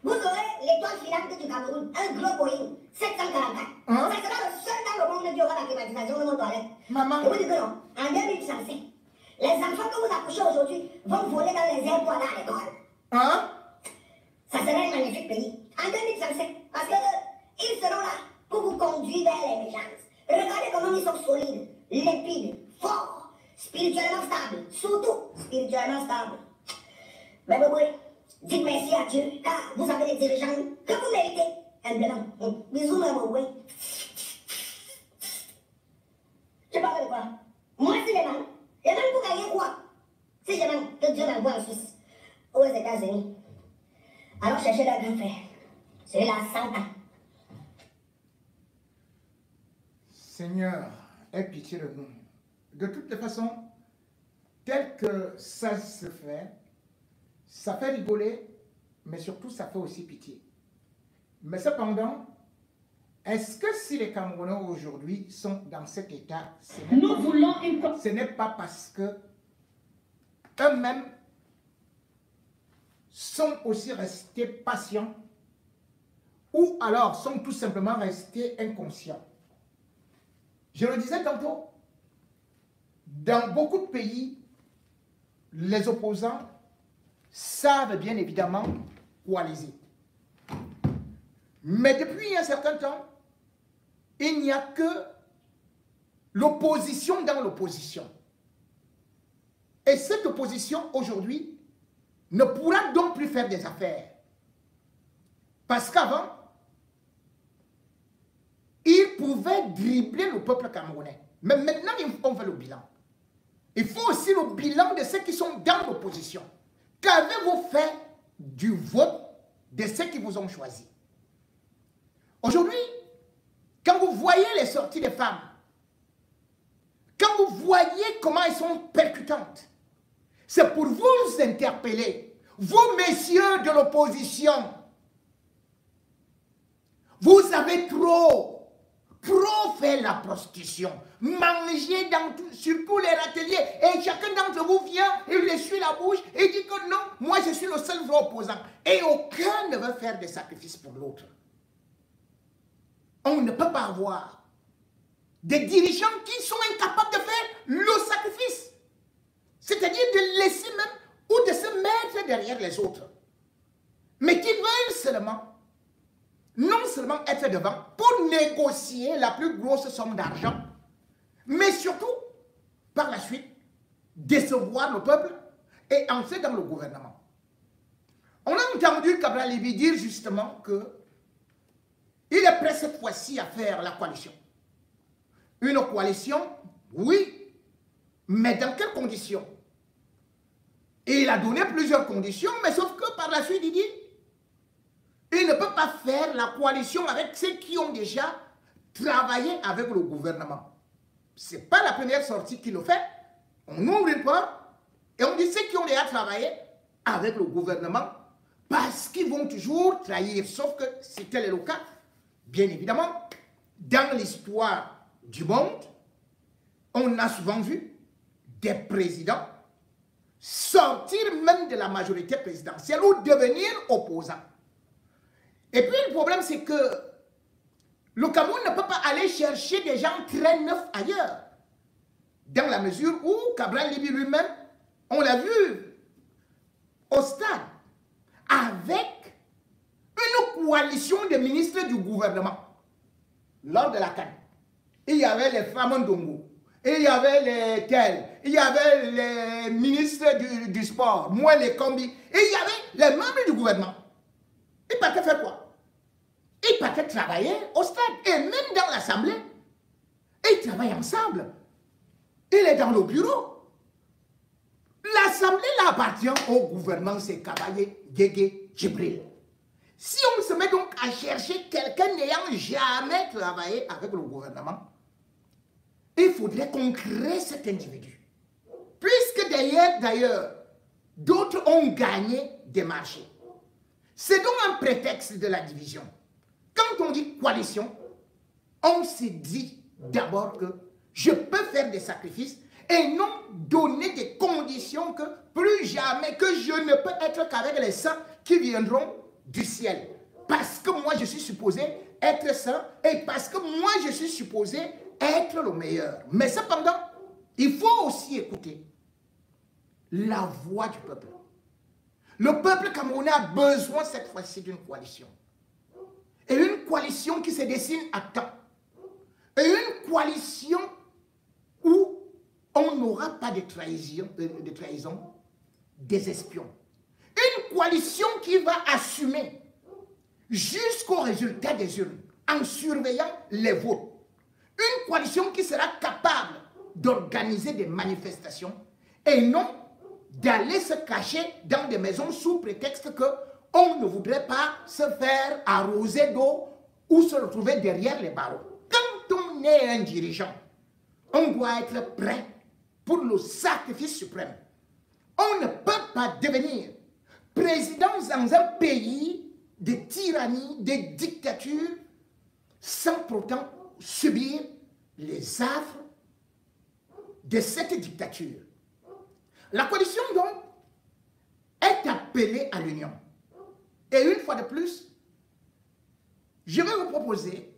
Vous aurez l'étoile filante du Cameroun, un gros Boeing 744. Hein? Ça sera le seul dans le monde qui aura la climatisation de mon toilette. Maman. Je vous dis que non. En 2035, les enfants que vous accouchez aujourd'hui vont voler dans les airs pour aller à l'école. Hein? Ça sera un magnifique pays. En 2035, parce qu'ils seront là pour vous conduire vers l'émergence. Regardez comment ils sont solides, limpides, forts, spirituellement stables, surtout spirituellement stables. Mais oui, dites merci à Dieu, car vous avez des dirigeants que vous méritez. Humblement. Bisous, mais oui. Je parle de quoi? Moi, c'est les mains. Les mains pour gagner quoi? Si je demande que Dieu m'envoie en Suisse, aux États-Unis, alors cherchez leur grand frère. C'est là 100 ans. Seigneur, aie pitié de nous. De toutes les façons, tel que ça se fait, ça fait rigoler, mais surtout ça fait aussi pitié. Mais cependant, est-ce que si les Camerounais aujourd'hui sont dans cet état, ce n'est pas parce que eux-mêmes sont aussi restés patients ou alors sont tout simplement restés inconscients. Je le disais tantôt, dans beaucoup de pays, les opposants savent bien évidemment coaliser. Mais depuis un certain temps, il n'y a que l'opposition dans l'opposition. Et cette opposition, aujourd'hui, ne pourra donc plus faire des affaires. Parce qu'avant, il pouvait dribbler le peuple camerounais. Mais maintenant, on fait le bilan. il faut aussi le bilan de ceux qui sont dans l'opposition. Qu'avez-vous fait du vote de ceux qui vous ont choisi? Aujourd'hui, quand vous voyez les sorties des femmes, quand vous voyez comment elles sont percutantes, c'est pour vous interpeller, vous messieurs de l'opposition. Vous avez trop fait la prostitution, mangé sur tous les râteliers, et chacun d'entre vous vient et lui essuie la bouche et dit que non, moi je suis le seul vrai opposant. Et aucun ne veut faire des sacrifices pour l'autre. On ne peut pas avoir des dirigeants qui sont incapables de faire le sacrifice. C'est-à-dire de laisser même ou de se mettre derrière les autres. Mais qui veulent seulement, non seulement être devant pour négocier la plus grosse somme d'argent, mais surtout, par la suite, décevoir le peuple et entrer dans le gouvernement. On a entendu Cabral Libby dire justement que il est prêt cette fois-ci à faire la coalition. Une coalition, oui, mais dans quelles conditions? Et il a donné plusieurs conditions, mais sauf que par la suite, il dit, il ne peut pas faire la coalition avec ceux qui ont déjà travaillé avec le gouvernement. Ce n'est pas la première sortie qu'il le fait. On ouvre une porte et on dit ceux qui ont déjà travaillé avec le gouvernement parce qu'ils vont toujours trahir. Sauf que c'est tel est le cas, bien évidemment, dans l'histoire du monde, on a souvent vu des présidents sortir même de la majorité présidentielle ou devenir opposants. Et puis le problème, c'est que le Cameroun ne peut pas aller chercher des gens très neufs ailleurs. Dans la mesure où Cabral Libby lui-même, on l'a vu au stade, avec une coalition de ministres du gouvernement. Lors de la CAN, il y avait les femmes d'Ongo, il y avait les tels, il y avait les ministres du sport, moi les combis, et il y avait les membres du gouvernement. Ils partaient faire quoi? Ils partaient travailler au stade et même dans l'Assemblée. Ils travaillent ensemble. Il est dans le bureau. L'Assemblée appartient au gouvernement, c'est Kabaye, Guégué, Djibril. Si on se met donc à chercher quelqu'un n'ayant jamais travaillé avec le gouvernement, il faudrait qu'on crée cet individu. Puisque d'ailleurs, d'autres ont gagné des marchés. C'est donc un prétexte de la division. Quand on dit coalition, on se dit d'abord que je peux faire des sacrifices et non donner des conditions que plus jamais que je ne peux être qu'avec les saints qui viendront du ciel. Parce que moi je suis supposé être saint et parce que moi je suis supposé être le meilleur. Mais cependant, il faut aussi écouter la voix du peuple. Le peuple camerounais a besoin cette fois-ci d'une coalition. Et une coalition qui se dessine à temps. Et une coalition où on n'aura pas de trahison, des espions. Une coalition qui va assumer jusqu'au résultat des urnes en surveillant les votes. Une coalition qui sera capable d'organiser des manifestations et non d'aller se cacher dans des maisons sous prétexte qu'on ne voudrait pas se faire arroser d'eau ou se retrouver derrière les barreaux. Quand on est un dirigeant, on doit être prêt pour le sacrifice suprême. On ne peut pas devenir président dans un pays de tyrannie, de dictature, sans pourtant subir les affres de cette dictature. La coalition, donc, est appelée à l'union. Et une fois de plus, je vais vous proposer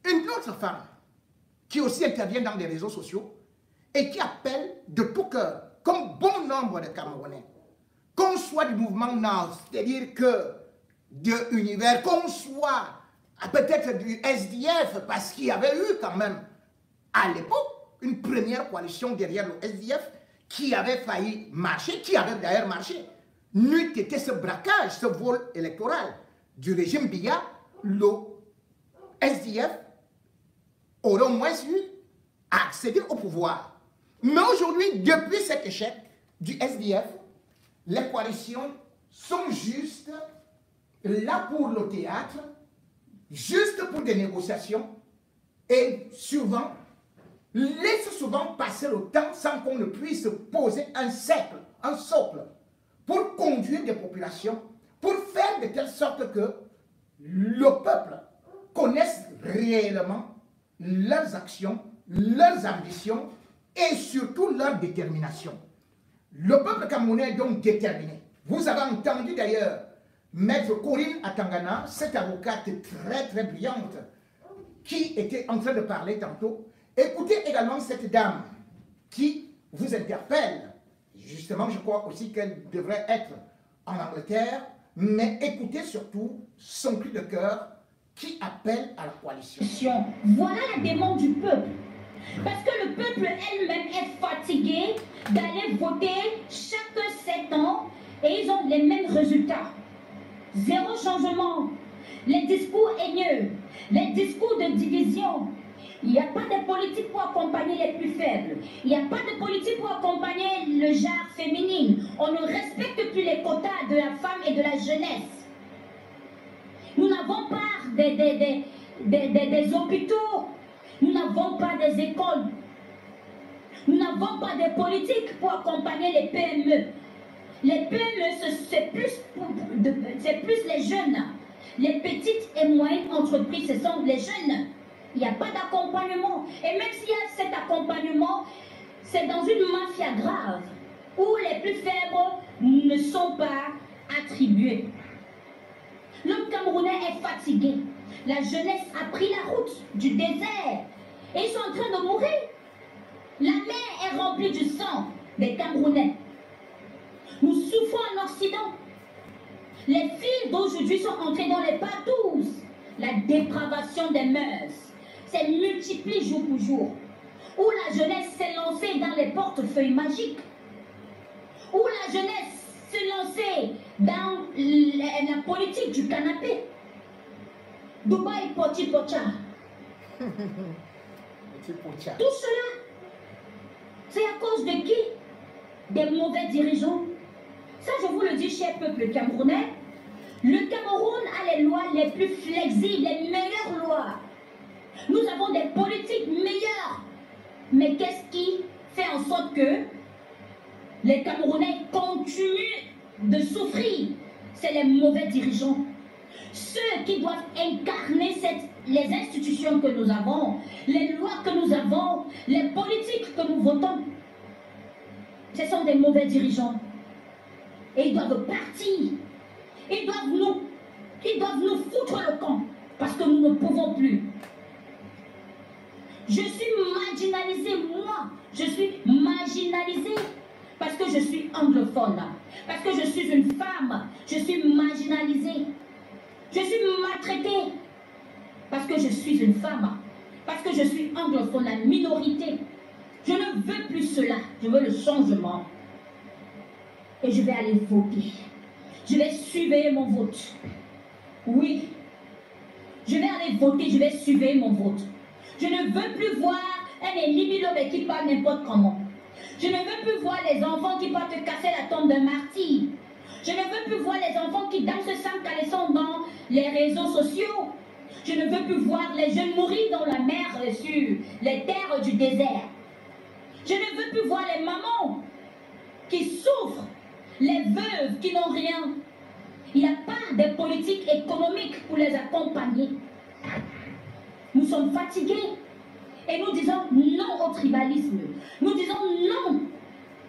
une autre femme qui aussi intervient dans les réseaux sociaux et qui appelle de tout cœur, comme bon nombre de Camerounais, qu'on soit du mouvement NAS, c'est-à-dire que de Univers, qu'on soit peut-être du SDF, parce qu'il y avait eu quand même à l'époque une première coalition derrière le SDF qui avait failli marcher, qui avait d'ailleurs marché. N'eût été ce braquage, ce vol électoral du régime Biya, le SDF aurait au moins eu à accéder au pouvoir. Mais aujourd'hui, depuis cet échec du SDF, les coalitions sont juste là pour le théâtre, juste pour des négociations, et souvent, laissent souvent passer le temps sans qu'on ne puisse poser un socle, pour conduire des populations, pour faire de telle sorte que le peuple connaisse réellement leurs actions, leurs ambitions et surtout leur détermination. Le peuple camerounais est donc déterminé. Vous avez entendu d'ailleurs Maître Corinne Atangana, cette avocate très brillante, qui était en train de parler tantôt. Écoutez également cette dame qui vous interpelle. Justement, je crois aussi qu'elle devrait être en Angleterre, mais écoutez surtout son cri de cœur qui appelle à la coalition. Voilà la demande du peuple. Parce que le peuple elle-même est fatigué d'aller voter chaque 7 ans et ils ont les mêmes résultats. Zéro changement. Les discours haineux, les discours de division. Il n'y a pas de politique pour accompagner les plus faibles. Il n'y a pas de politique pour accompagner le genre féminin. On ne respecte plus les quotas de la femme et de la jeunesse. Nous n'avons pas des hôpitaux. Nous n'avons pas des écoles. Nous n'avons pas de politique pour accompagner les PME. Les PME, c'est plus les jeunes. Les petites et moyennes entreprises, ce sont les jeunes. Il n'y a pas d'accompagnement. Et même s'il y a cet accompagnement, c'est dans une mafia grave où les plus faibles ne sont pas attribués. Le Camerounais est fatigué. La jeunesse a pris la route du désert et ils sont en train de mourir. La mer est remplie du sang des Camerounais. Nous souffrons en Occident. Les filles d'aujourd'hui sont entrées dans les patous. La dépravation des mœurs s'est multipliée jour pour jour. Où la jeunesse s'est lancée dans les portefeuilles magiques. Où la jeunesse s'est lancée dans la politique du canapé. Dubaï Poti Pocha. Tout cela, c'est à cause de qui? Des mauvais dirigeants. Ça, je vous le dis, cher peuple camerounais. Le Cameroun a les lois les plus flexibles, les meilleures lois. Nous avons des politiques meilleures. Mais qu'est-ce qui fait en sorte que les Camerounais continuent de souffrir? C'est les mauvais dirigeants. Ceux qui doivent incarner les institutions que nous avons, les lois que nous avons, les politiques que nous votons. Ce sont des mauvais dirigeants. Et ils doivent partir. Ils doivent nous foutre le camp. Parce que nous ne pouvons plus. Je suis marginalisée, moi. Je suis marginalisée parce que je suis anglophone. Parce que je suis une femme. Je suis marginalisée. Je suis maltraitée parce que je suis une femme. Parce que je suis anglophone, la minorité. Je ne veux plus cela. Je veux le changement. Et je vais aller voter. Je vais suivre mon vote. Oui. Je vais aller voter, je vais suivre mon vote. Je ne veux plus voir un Elimilobe qui parle n'importe comment. Je ne veux plus voir les enfants qui partent casser la tombe d'un martyr. Je ne veux plus voir les enfants qui dansent sans caleçon dans les réseaux sociaux. Je ne veux plus voir les jeunes mourir dans la mer sur les terres du désert. Je ne veux plus voir les mamans qui souffrent, les veuves qui n'ont rien. Il n'y a pas de politique économique pour les accompagner. Nous sommes fatigués et nous disons non au tribalisme. Nous disons non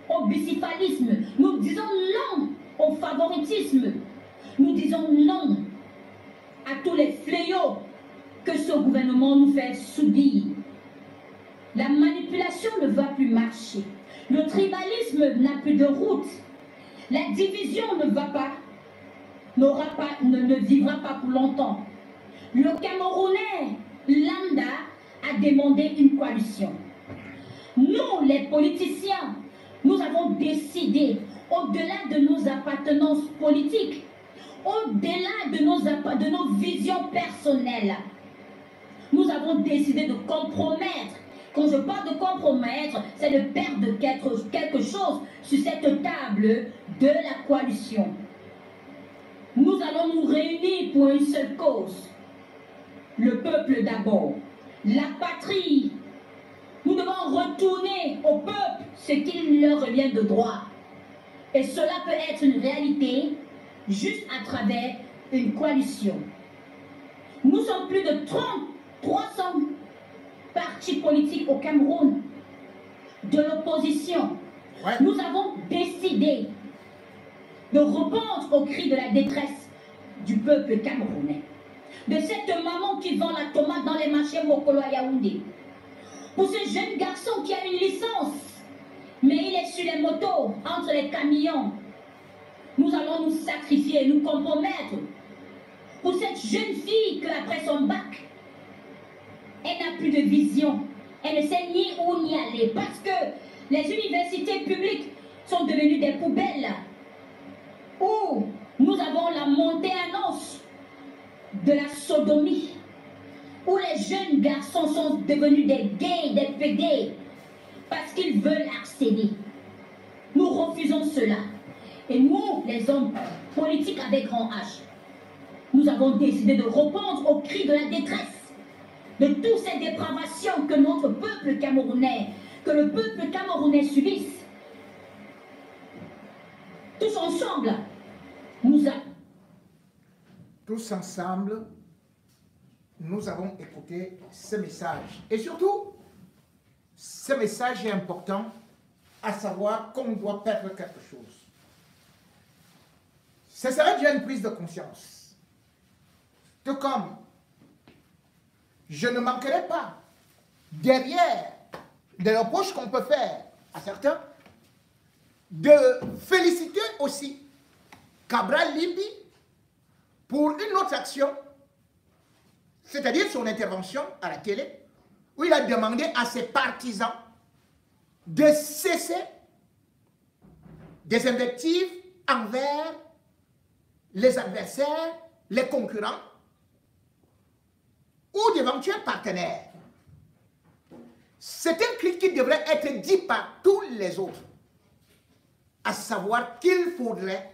au bicéphalisme. Nous disons non au favoritisme. Nous disons non à tous les fléaux que ce gouvernement nous fait subir. La manipulation ne va plus marcher. Le tribalisme n'a plus de route. La division ne va pas, ne vivra pas pour longtemps. Le Camerounais lambda a demandé une coalition. Nous, les politiciens, nous avons décidé, au-delà de nos appartenances politiques, au-delà de nos visions personnelles, nous avons décidé de compromettre Quand je parle de compromettre, c'est de perdre quelque chose sur cette table de la coalition. Nous allons nous réunir pour une seule cause. Le peuple d'abord. La patrie. Nous devons retourner au peuple ce qu'il leur revient de droit. Et cela peut être une réalité juste à travers une coalition. Nous sommes plus de 300 partis politiques au Cameroun, de l'opposition. Ouais. Nous avons décidé de répondre au cri de la détresse du peuple camerounais. De cette maman qui vend la tomate dans les marchés Mokolo à Yaoundé. Pour ce jeune garçon qui a une licence, mais il est sur les motos, entre les camions. Nous allons nous sacrifier, nous compromettre. Pour cette jeune fille que après son bac, elle n'a plus de vision. Elle ne sait ni où ni aller. Parce que les universités publiques sont devenues des poubelles. Où nous avons la montée en os de la sodomie. Où les jeunes garçons sont devenus des gays, des pédés. Parce qu'ils veulent accéder. Nous refusons cela. Et nous, les hommes politiques avec grand H, nous avons décidé de répondre au cri de la détresse de toutes ces dépravations que notre peuple camerounais, que le peuple camerounais subisse. Tous ensemble, tous ensemble, nous avons écouté ce message. Et surtout, ce message est important, à savoir qu'on doit perdre quelque chose. Ce serait déjà une prise de conscience. Tout comme je ne manquerai pas, derrière des reproches qu'on peut faire à certains, de féliciter aussi Cabral Limbi pour une autre action, c'est-à-dire son intervention à la télé, où il a demandé à ses partisans de cesser des invectives envers les adversaires, les concurrents ou d'éventuels partenaires. C'est un cri qui devrait être dit par tous les autres, à savoir qu'il faudrait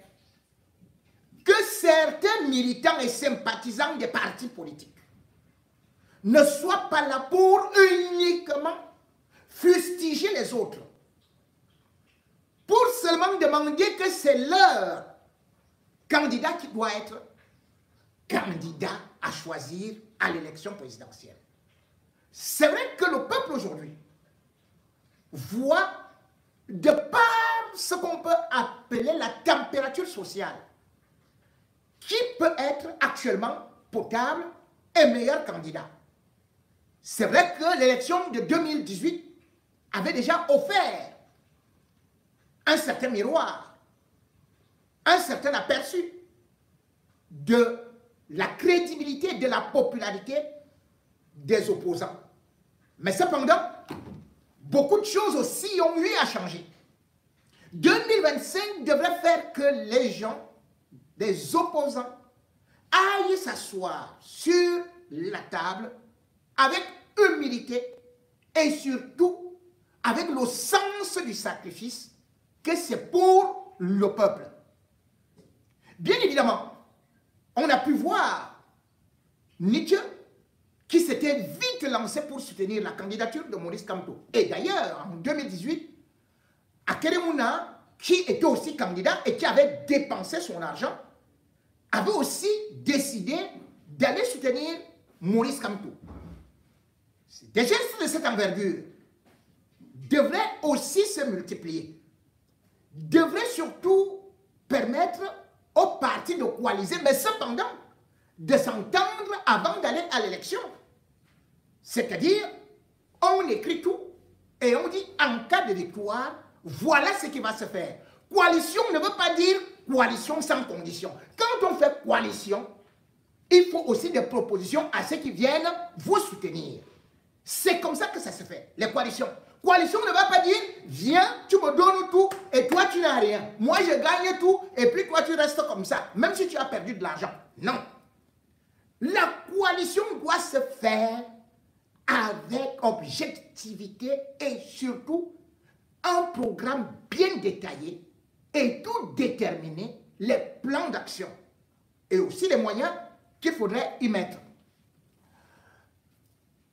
que certains militants et sympathisants des partis politiques ne soient pas là pour uniquement fustiger les autres, pour seulement demander que c'est leur candidat qui doit être candidat à choisir à l'élection présidentielle. C'est vrai que le peuple aujourd'hui voit, de par ce qu'on peut appeler la température sociale, qui peut être actuellement potable et meilleur candidat. C'est vrai que l'élection de 2018 avait déjà offert un certain miroir, un certain aperçu de la crédibilité, de la popularité des opposants. Mais cependant, beaucoup de choses aussi ont eu à changer. 2025 devrait faire que les gens, les opposants, aillent s'asseoir sur la table avec humilité et surtout avec le sens du sacrifice que c'est pour le peuple. Bien évidemment, on a pu voir Nietzsche qui s'était vite lancé pour soutenir la candidature de Maurice Kamto. Et d'ailleurs, en 2018, Akeremouna, qui était aussi candidat et qui avait dépensé son argent, avait aussi décidé d'aller soutenir Maurice Kamto. Des gestes de cette envergure devraient aussi se multiplier, devraient surtout permettre aux partis de coaliser, mais cependant de s'entendre avant d'aller à l'élection. C'est-à-dire, on écrit tout et on dit en cas de victoire, voilà ce qui va se faire. Coalition ne veut pas dire coalition sans condition. Quand on fait coalition, il faut aussi des propositions à ceux qui viennent vous soutenir. C'est comme ça que ça se fait, les coalitions. Coalition ne va pas dire, viens, tu me donnes tout et toi tu n'as rien. Moi je gagne tout et puis toi tu restes comme ça, même si tu as perdu de l'argent. Non. La coalition doit se faire avec objectivité et surtout un programme bien détaillé et tout déterminer les plans d'action et aussi les moyens qu'il faudrait y mettre.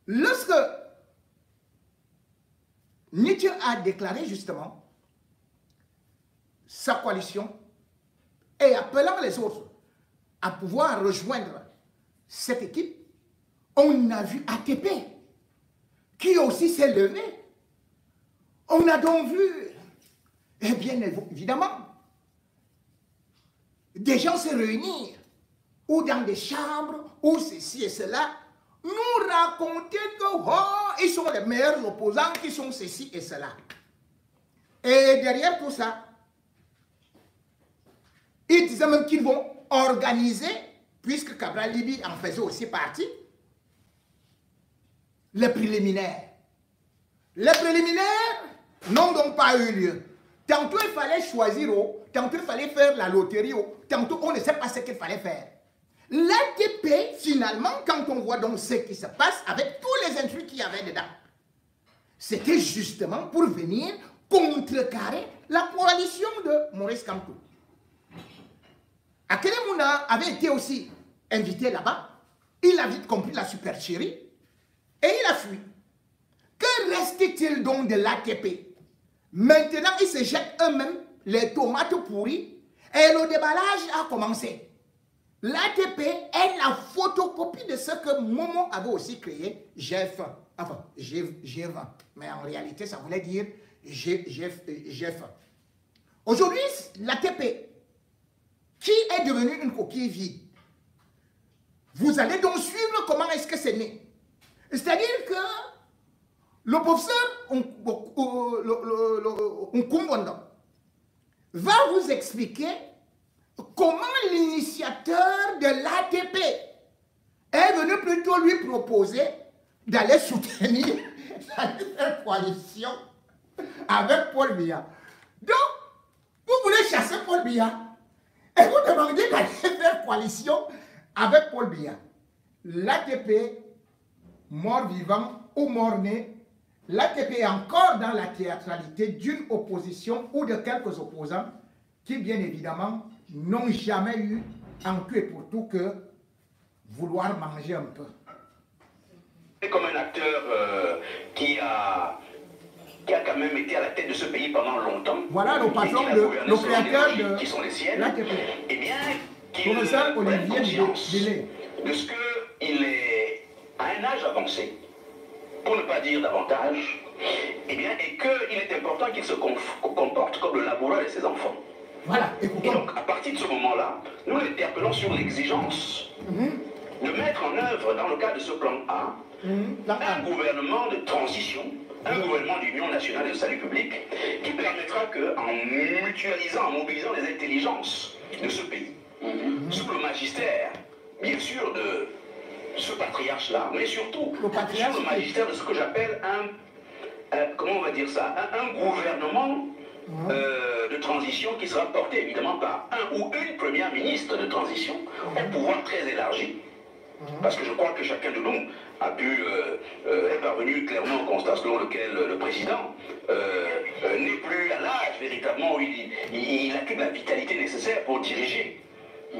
Lorsque Nietzsche a déclaré justement sa coalition et appelant les autres à pouvoir rejoindre cette équipe, on a vu ATP qui aussi s'est levé. On a donc vu, et bien évidemment, des gens se réunir, ou dans des chambres, ou ceci et cela, nous raconter que oh, ils sont les meilleurs opposants, qui sont ceci et cela. Et derrière tout ça, ils disaient même qu'ils vont organiser, puisque Cabral Libye en faisait aussi partie, les préliminaires. Les préliminaires n'ont donc pas eu lieu. Tantôt il fallait choisir, tantôt il fallait faire la loterie, tantôt on ne sait pas ce qu'il fallait faire. L'ATP, finalement, quand on voit donc ce qui se passe avec tous les intrus qu'il y avait dedans, c'était justement pour venir contrecarrer la coalition de Maurice Kamto. Akele Mouna avait été aussi invité là-bas, il a vite compris la supercherie et il a fui. Que reste-t-il donc de l'ATP? Maintenant, ils se jettent eux-mêmes les tomates pourries et le déballage a commencé. L'ATP est la photocopie de ce que Momo avait aussi créé, G20. Enfin, G20. Mais en réalité, ça voulait dire G20. Aujourd'hui, l'ATP, qui est devenu une coquille vide, vous allez donc suivre comment est-ce que c'est né. C'est-à-dire que le professeur Nkumbondo va vous expliquer comment l'initiateur de l'ATP est venu plutôt lui proposer d'aller soutenir la coalition avec Paul Biya. Donc, vous voulez chasser Paul Biya et vous demandez d'aller faire coalition avec Paul Biya. L'ATP, mort-vivant ou mort-né, l'ATP est encore dans la théâtralité d'une opposition ou de quelques opposants qui, bien évidemment, n'ont jamais eu en tout et pour tout que vouloir manger un peu. Comme un acteur qui a quand même été à la tête de ce pays pendant longtemps. Voilà le patron, le créateur de qui sont les siennes. l'ATP. Eh bien, qu'il Olivier conscience Délé. de ce qu'il est à un âge avancé, pour ne pas dire davantage, eh bien, et qu'il est important qu'il se comporte comme le laboureur de ses enfants. Voilà. Et donc, à partir de ce moment-là, nous l'interpellons sur l'exigence de mettre en œuvre, dans le cadre de ce plan A, un gouvernement de transition, un gouvernement d'union nationale et de salut public, qui permettra qu'en mutualisant, en mobilisant les intelligences de ce pays, sous le magistère, bien sûr, de ce patriarche-là, mais surtout sous le magistère de ce que j'appelle comment on va dire ça, un gouvernement de transition qui sera porté évidemment par un ou une première ministre de transition, au pouvoir très élargi. Parce que je crois que chacun de nous a pu est parvenu clairement au constat selon lequel le président n'est plus à l'âge véritablement où il a toute la vitalité nécessaire pour diriger.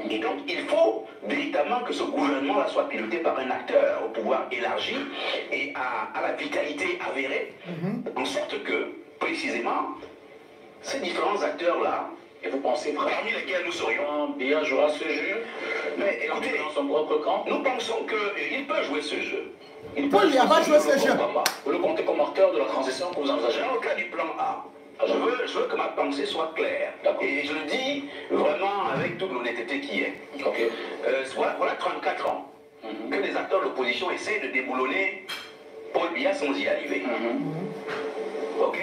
Et donc il faut véritablement que ce gouvernement-là soit piloté par un acteur au pouvoir élargi et à la vitalité avérée, en sorte que, précisément, ces différents acteurs-là, et vous pensez parmi lesquels nous serions, Biya jouera ce jeu, mais écoutez, dans son propre camp, nous pensons qu'il peut jouer ce jeu. Il peut jouer ce jeu. Vous le comptez comme acteur de la transition que vous envisagez. Dans le cas du plan A, je veux que ma pensée soit claire. Et je le dis vraiment avec toute l'honnêteté qui est. Voilà 34 ans que les acteurs de l'opposition essaient de déboulonner Paul Biya sans y arriver. Ok?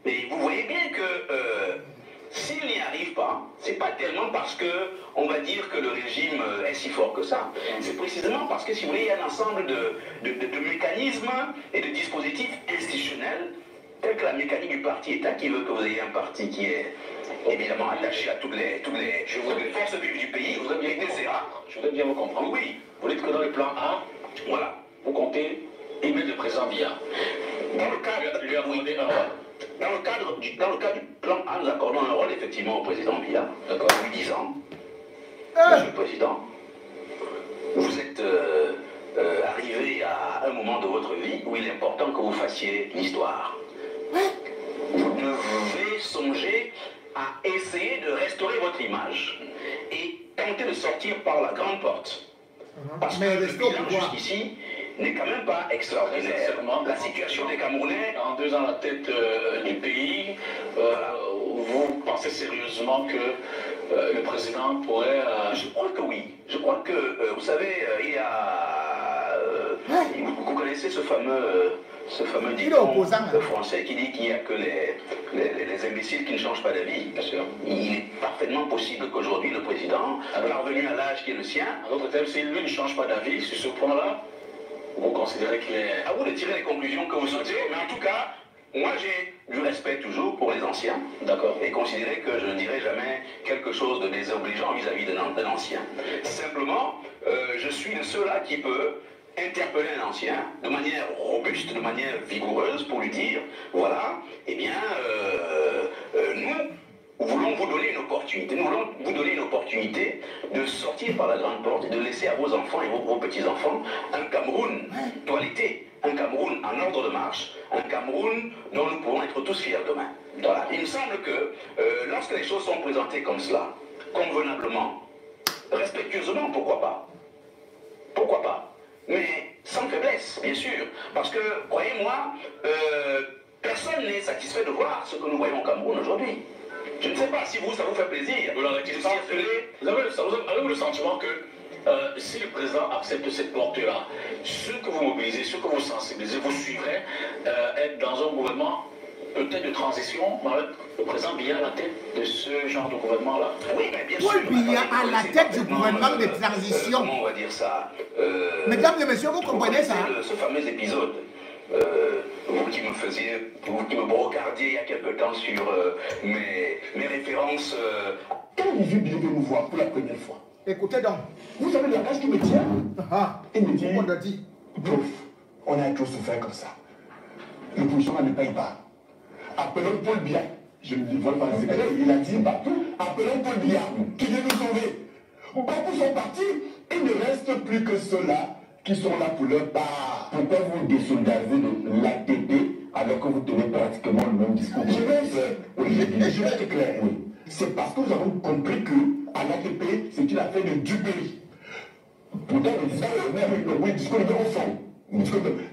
Et vous voyez bien que s'il n'y arrive pas, c'est pas tellement parce que on va dire que le régime est si fort que ça. C'est précisément parce que, si vous voulez, il y a un ensemble de mécanismes et de dispositifs institutionnels, tels que la mécanique du parti-État qui veut que vous ayez un parti qui est évidemment attaché à toutes les forces vives du pays. Je voudrais bien vous comprendre. Oui. Vous dites que dans le plan A, voilà, vous comptez Il met le président Biya. Dans le cadre, lui accorder un rôle. Dans le cadre du plan A, nous accordons un rôle effectivement au président Biya. D'accord. En lui disant, Monsieur le Président, vous êtes arrivé à un moment de votre vie où il est important que vous fassiez l'histoire. Vous devez songer à essayer de restaurer votre image et tenter de sortir par la grande porte. Parce que le bilan jusqu'ici n'est quand même pas extraordinaire. La situation des Camerounais, en 2 ans à la tête du pays, vous pensez sérieusement que le président pourrait... Je crois que oui. Je crois que, vous savez, il y a... vous connaissez ce fameux dicton français qui dit qu'il n'y a que les imbéciles qui ne changent pas d'avis. Il est parfaitement possible qu'aujourd'hui le président, parvenu à l'âge qui est le sien, à d'autres termes, si lui ne change pas d'avis sur ce point-là, vous considérez qu'il est... À vous de tirer les conclusions que vous souhaitez, mais en tout cas, moi j'ai du respect toujours pour les anciens, d'accord, et considérer que je ne dirai jamais quelque chose de désobligeant vis-à-vis d'un ancien. Simplement, je suis de ceux-là qui peut interpeller un ancien de manière robuste, de manière vigoureuse, pour lui dire, voilà, eh bien, nous voulons vous donner une opportunité. Nous voulons vous donner une opportunité de sortir par la grande porte et de laisser à vos enfants et vos petits-enfants un Cameroun toiletté, un Cameroun en ordre de marche, un Cameroun dont nous pourrons être tous fiers demain. Voilà. Il me semble que lorsque les choses sont présentées comme cela, convenablement, respectueusement, pourquoi pas? Pourquoi pas? Mais sans faiblesse, bien sûr. Parce que, croyez-moi, personne n'est satisfait de voir ce que nous voyons au Cameroun aujourd'hui. Je ne sais pas si vous, ça vous fait plaisir. Vous avez le sentiment que si le président accepte cette porte-là, ceux que vous mobilisez, ceux que vous sensibilisez, vous suivrez être dans un gouvernement peut-être de transition, avec le président Biya à la tête de ce genre de gouvernement-là. Oui, mais bien sûr. Biya à la tête du gouvernement de transition. Comment on va dire ça Mesdames et messieurs, vous comprenez ça? Ce fameux épisode. Vous qui me brocardiez il y a quelque temps sur mes références. Quand il vit bien de nous voir pour la première fois, écoutez donc. Vous savez le langage qui me tient? Il me dit, on a dit, prof, on a trop souffert comme ça. Le position ne paye pas. Appelons Paul Biya. Je ne dis pas le secrétaire, il a dit partout, appelons Paul Biya, qui vient nous sauver. Beaucoup sont partis, il ne reste plus que ceux-là qui sont là pour leur part. Pourquoi vous désolidarisez de l'ATP alors que vous tenez pratiquement le même discours? Je vais être clair. Oui. C'est parce que nous avons compris que à l'ATP, c'est une affaire de duperie. Pourtant, le discours le discours numéro fond.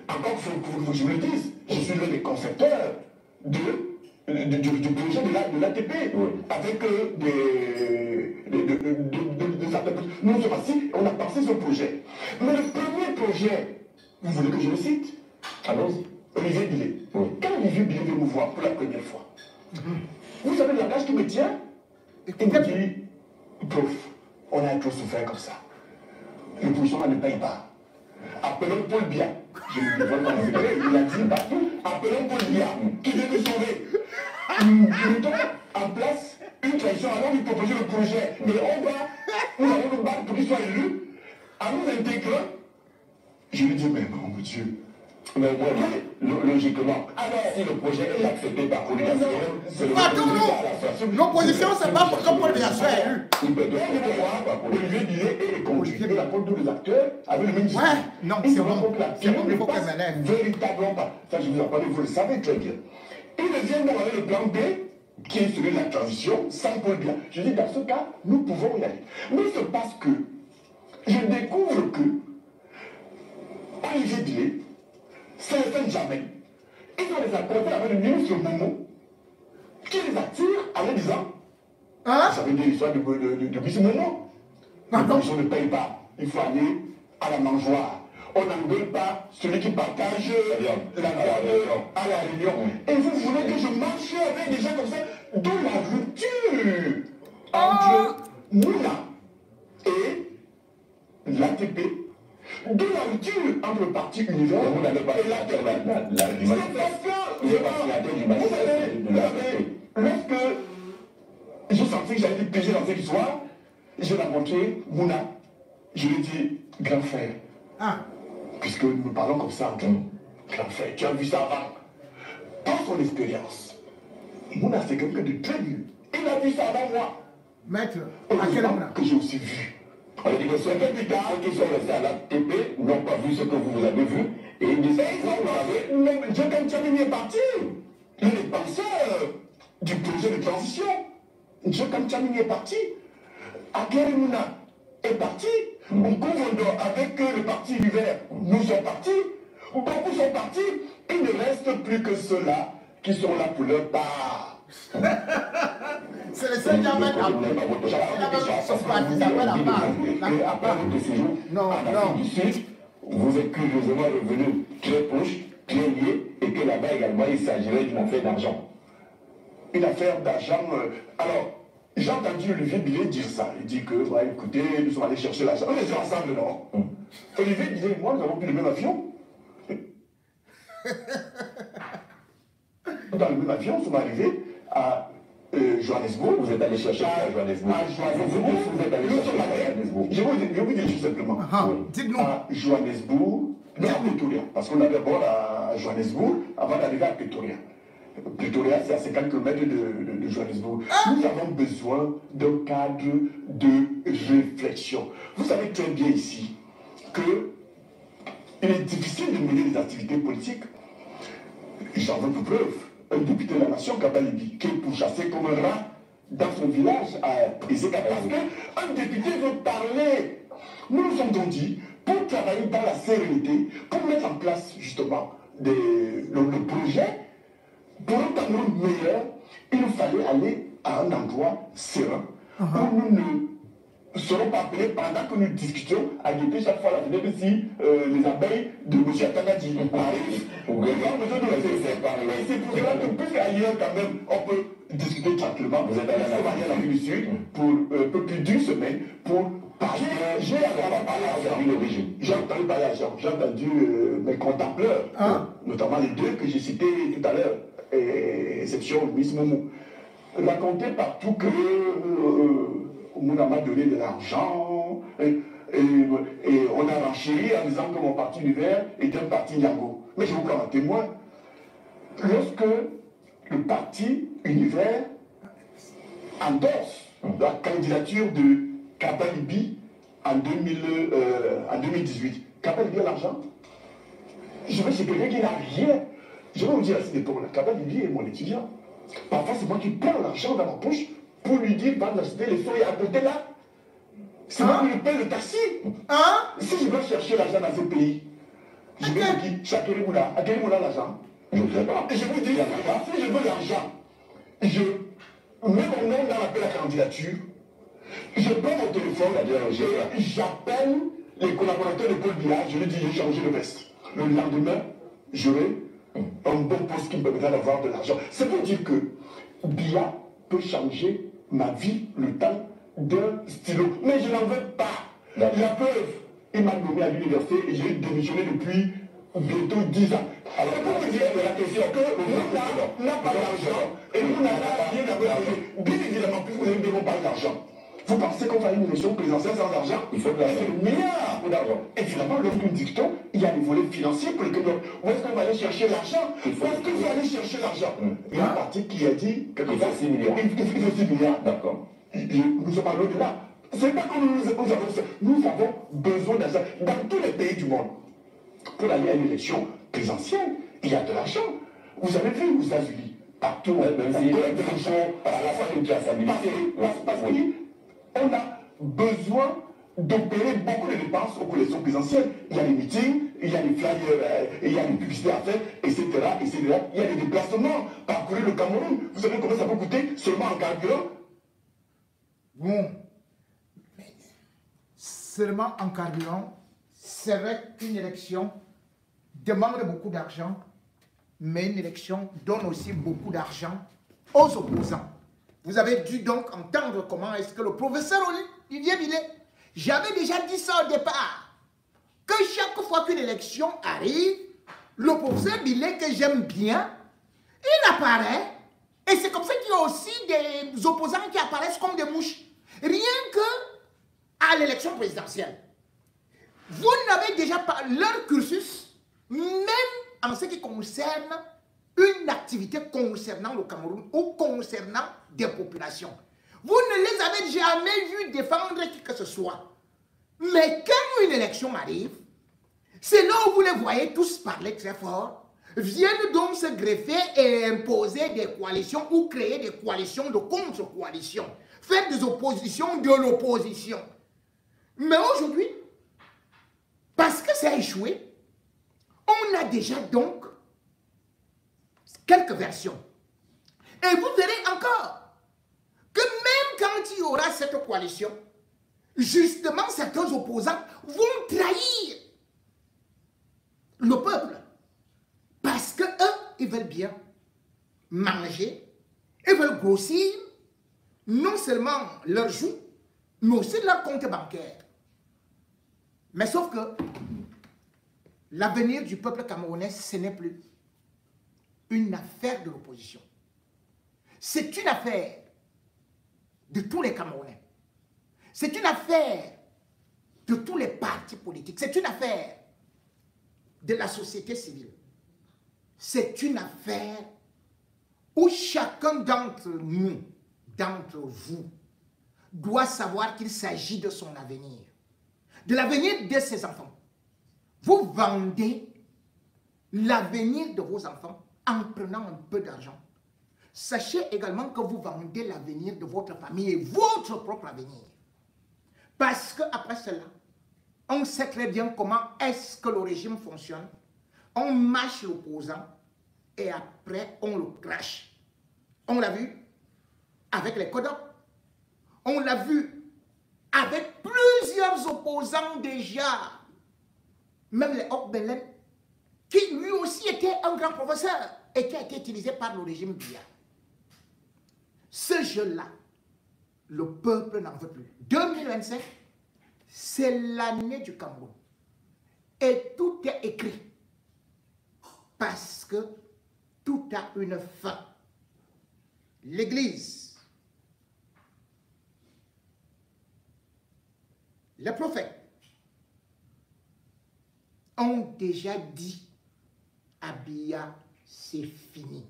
Encore que je vous le dise, je suis l'un des concepteurs du projet de l'ATP, avec des nous sommes assis, on a passé ce projet. Mais le premier projet, vous voulez que je le cite? Allons-y. Olivier Billet. Quand Olivier Billet vient nous voir pour la première fois, vous savez le langage qui me tient? Il me dit, prof, on a trop souffert comme ça. Le position ne paye pas. Appelons Paul Biya. Je ne dis pas le secret, il a dit partout, appelons Paul Biya, qui vient nous sauver. Nous mettons en place une tradition, allons lui proposer le projet. Mais nous allons nous battre pour qu'il soit élu. À nous intégrer. Je lui dis, mais non, mon Dieu. Mais moi, logiquement, alors si le projet est accepté par Paul Biya, c'est le l'opposition, c'est pas pour que Paul Biya soit élu. Il peut devoir Olivier Billet et les conducteurs de la porte tous les acteurs avec le même discours. Ouais, non, c'est bon. C'est bon, il faut qu'elle m'élève. Véritablement pas. Ça, je vous en parle, vous le savez très bien. Il devient donc avec le plan B, qui est celui de la transition, sans Paul Biya. Je dis, dans ce cas, nous pouvons y aller. Mais il se passe que je découvre que Olivier Billet, Célestin Djamel, ils ont les accordés avec le ministre Momo, qui les attire en leur disant, vous savez des histoires de M. Momo. La commission ne paye pas. Il faut aller à la mangeoire. On n'engueule pas celui qui partage la viande à la réunion. Et vous voulez que je marche avec des gens comme ça, d'où la rupture entre Mouna et l'ATP, d'où la rupture entre le parti univers et l'ATP. Lorsque j'ai senti que j'allais piéger dans cette histoire, j'ai rencontré Mouna. Je lui ai dit, grand frère, puisque nous parlons comme ça entre nous, grand frère, tu as vu ça avant. Dans son expérience, Mouna, c'est quelqu'un de très vieux. Il a vu ça avant moi. Maître, à quel moment que j'ai aussi vu. Alors, il y a certains militaires qui sont restés à la TP n'ont pas vu ce que vous avez vu. Et ils disent, mais Djekan Tchamini est parti. Il est penseur du projet de transition. Djekan Tchamini est parti. Aguerre Mouna est parti. Moukouvando avec le parti l'hiver, nous sommes partis. Beaucoup sont partis. Il ne reste plus que ceux-là qui sont là pour leur part. C'est le seul diamant à part. Non, non. Vous êtes curieusement revenu très proche, très lié, et que là-bas également il s'agirait d'une affaire d'argent. Une affaire d'argent. Alors, j'ai entendu Olivier Billet dire ça. Il dit que, ouais, écoutez, nous sommes allés chercher l'argent. On était ensemble, non? Olivier Billet et moi, nous avons pris le même avion. Dans le même avion, nous sommes arrivés à Johannesburg. Vous êtes allé chercher à Johannesburg. À Johannesburg, vous êtes allé chercher à Johannesburg. Je vais vous dire tout simplement. Dites-nous. À Johannesburg, non, à Pretoria. Parce qu'on avait d'abord à Johannesburg avant d'arriver à Pretoria. Pretoria, c'est à 50 km de Johannesburg. Nous avons besoin d'un cadre de réflexion. Vous savez très bien ici que il est difficile de mener des activités politiques. J'en veux pour preuve. Un député de la nation, Kabalibi, qui est pourchassé comme un rat dans son village à Ezeka. Parce qu'un député veut parler. Nous nous sommes donc dit, pour travailler dans la sérénité, pour mettre en place justement le projet, pour un Cameroun meilleur, il nous fallait aller à un endroit serein, où nous ne serons pas appelés pendant que nous discutions à guetter chaque fois la fenêtre si les abeilles de M. Atanadi arrivent. On a besoin de laisser parler. C'est pour cela que, puisqu'ailleurs, quand même, on peut discuter tranquillement. Vous êtes allé à l'Afrique du Sud pour un peu plus d'une semaine pour parler. J'ai entendu parler à l'origine. J'ai entendu parler à Jean. J'ai entendu mes contempleurs, notamment les deux que j'ai cités tout à l'heure, exception Miss Moumou, raconter partout que Mouna m'a donné de l'argent et on a renchéri en disant que mon parti l'hiver était un parti Yango. Mais je vous prends un témoin. Lorsque le parti univers endorse la candidature de Kabalibi en 2018, Kabalibi a l'argent. Je vais chez quelqu'un qui n'a rien. Je vais vous dire à cette époque-là, Kabalibi est mon étudiant. Parfois, c'est moi qui prends l'argent dans ma poche pour lui dire, va acheter les feuilles à côté là. C'est moi qui lui paye le taxi. Si je veux chercher l'argent dans ce pays, je vais dire qui? À quel moment l'argent? Je ne sais pas. Et je vous dis, si je veux l'argent, je mets mon nom dans l'appel à candidature, je prends mon téléphone, j'appelle les collaborateurs de Paul Biya, je lui dis, j'ai changé de veste. Le lendemain, j'aurai un bon poste qui me permettra d'avoir de l'argent. C'est pour dire que Biya peut changer ma vie le temps d'un stylo. Mais je n'en veux pas. La preuve, il m'a nommé à l'université et j'ai démissionné depuis bientôt 10 ans. Alors, pour vous dire la question que nous n'a pas d'argent et nous n'avons rien à voir. Bien évidemment, puisque nous ne devons pas d'argent. Vous pensez qu'on va une élection présidentielle sans argent? Il faut placer le milliard d'argent. Évidemment, lorsque nous discutons, il y a les volets financiers pour lesquels où est-ce qu'on va aller chercher l'argent? Où est-ce que vous allez chercher l'argent? Il y a un parti qui a dit qu'il faut 6 milliards. Il faut 6 milliards. D'accord. Nous sommes à l'au-delà. C'est pas que nous avons besoin d'argent. Dans tous les pays du monde, pour aller à une élection présidentielle, il y a de l'argent. Vous avez vu aux États-Unis, partout, même si à la fois une traçabilité. Parce qu'on a besoin d'opérer beaucoup de dépenses aux élections présidentielles. Il y a les meetings, il y a les flyers, il y a les publicités à faire, etc., etc. Il y a des déplacements, parcourir le Cameroun. Vous savez combien ça peut coûter seulement en carburant? Bon, seulement en carburant, c'est vrai qu'une élection demande beaucoup d'argent, mais une élection donne aussi beaucoup d'argent aux opposants. Vous avez dû donc entendre comment est-ce que le professeur Olivier Billet, j'avais déjà dit ça au départ, que chaque fois qu'une élection arrive, le professeur Billet que j'aime bien, il apparaît, et c'est comme ça qu'il y a aussi des opposants qui apparaissent comme des mouches. Rien que à l'élection présidentielle. Vous n'avez déjà pas leur cursus, même en ce qui concerne une activité concernant le Cameroun ou concernant des populations. Vous ne les avez jamais vus défendre qui que ce soit. Mais quand une élection arrive, c'est là où vous les voyez tous parler très fort, viennent donc se greffer et imposer des coalitions ou créer des coalitions de contre-coalitions, faire des oppositions de l'opposition. Mais aujourd'hui, parce que ça a échoué, on a déjà donc quelques versions. Et vous verrez encore que même quand il y aura cette coalition, justement certains opposants vont trahir le peuple. Parce que eux, ils veulent bien manger, ils veulent grossir non seulement leurs joues, mais aussi leur compte bancaire. Mais sauf que l'avenir du peuple camerounais, ce n'est plus une affaire de l'opposition. C'est une affaire de tous les Camerounais. C'est une affaire de tous les partis politiques. C'est une affaire de la société civile. C'est une affaire où chacun d'entre nous, d'entre vous, doit savoir qu'il s'agit de son avenir, de l'avenir de ses enfants. Vous vendez l'avenir de vos enfants en prenant un peu d'argent. Sachez également que vous vendez l'avenir de votre famille et votre propre avenir. Parce qu'après cela, on sait très bien comment est-ce que le régime fonctionne. On mâche l'opposant et après on le crache. On l'a vu avec les Kodok. On l'a vu avec plusieurs opposants déjà. Même les Okbelen, qui lui aussi était un grand professeur et qui a été utilisé par le régime Biya. Ce jeu-là, le peuple n'en veut plus. 2025, c'est l'année du Cameroun. Et tout est écrit. Parce que tout a une fin. L'Église, les prophètes ont déjà dit à Biya, c'est fini.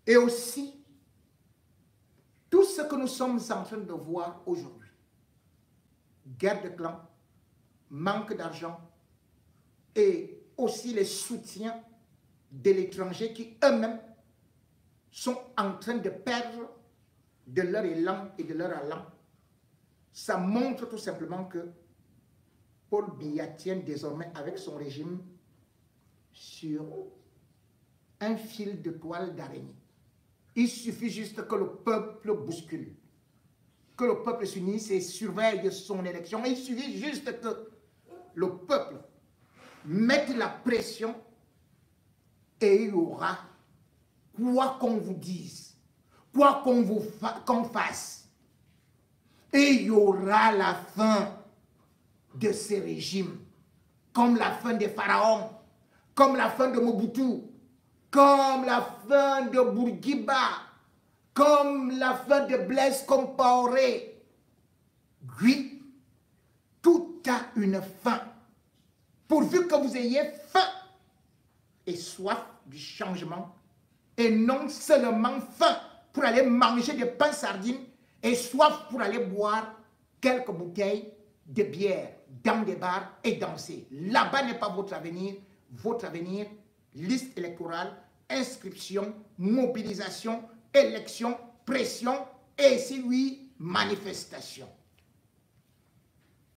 Et aussi, tout ce que nous sommes en train de voir aujourd'hui, guerre de clans, manque d'argent et aussi les soutiens de l'étranger qui eux-mêmes sont en train de perdre de leur élan et de leur allant, ça montre tout simplement que Paul Biya tient désormais avec son régime sur un fil de toile d'araignée. Il suffit juste que le peuple bouscule, que le peuple s'unisse et surveille son élection. Il suffit juste que le peuple mette la pression et il y aura, quoi qu'on vous dise, quoi qu'on fasse, et il y aura la fin de ces régimes, comme la fin des pharaons, comme la fin de Mobutu, comme la fin de Bourguiba, comme la fin de Blaise Compaoré. Oui, tout a une fin. Pourvu que vous ayez faim et soif du changement, et non seulement faim pour aller manger des pains sardines et soif pour aller boire quelques bouteilles de bière dans des bars et danser. Là-bas n'est pas votre avenir. Votre avenir, liste électorale, inscription, mobilisation, élection, pression et si oui, manifestation.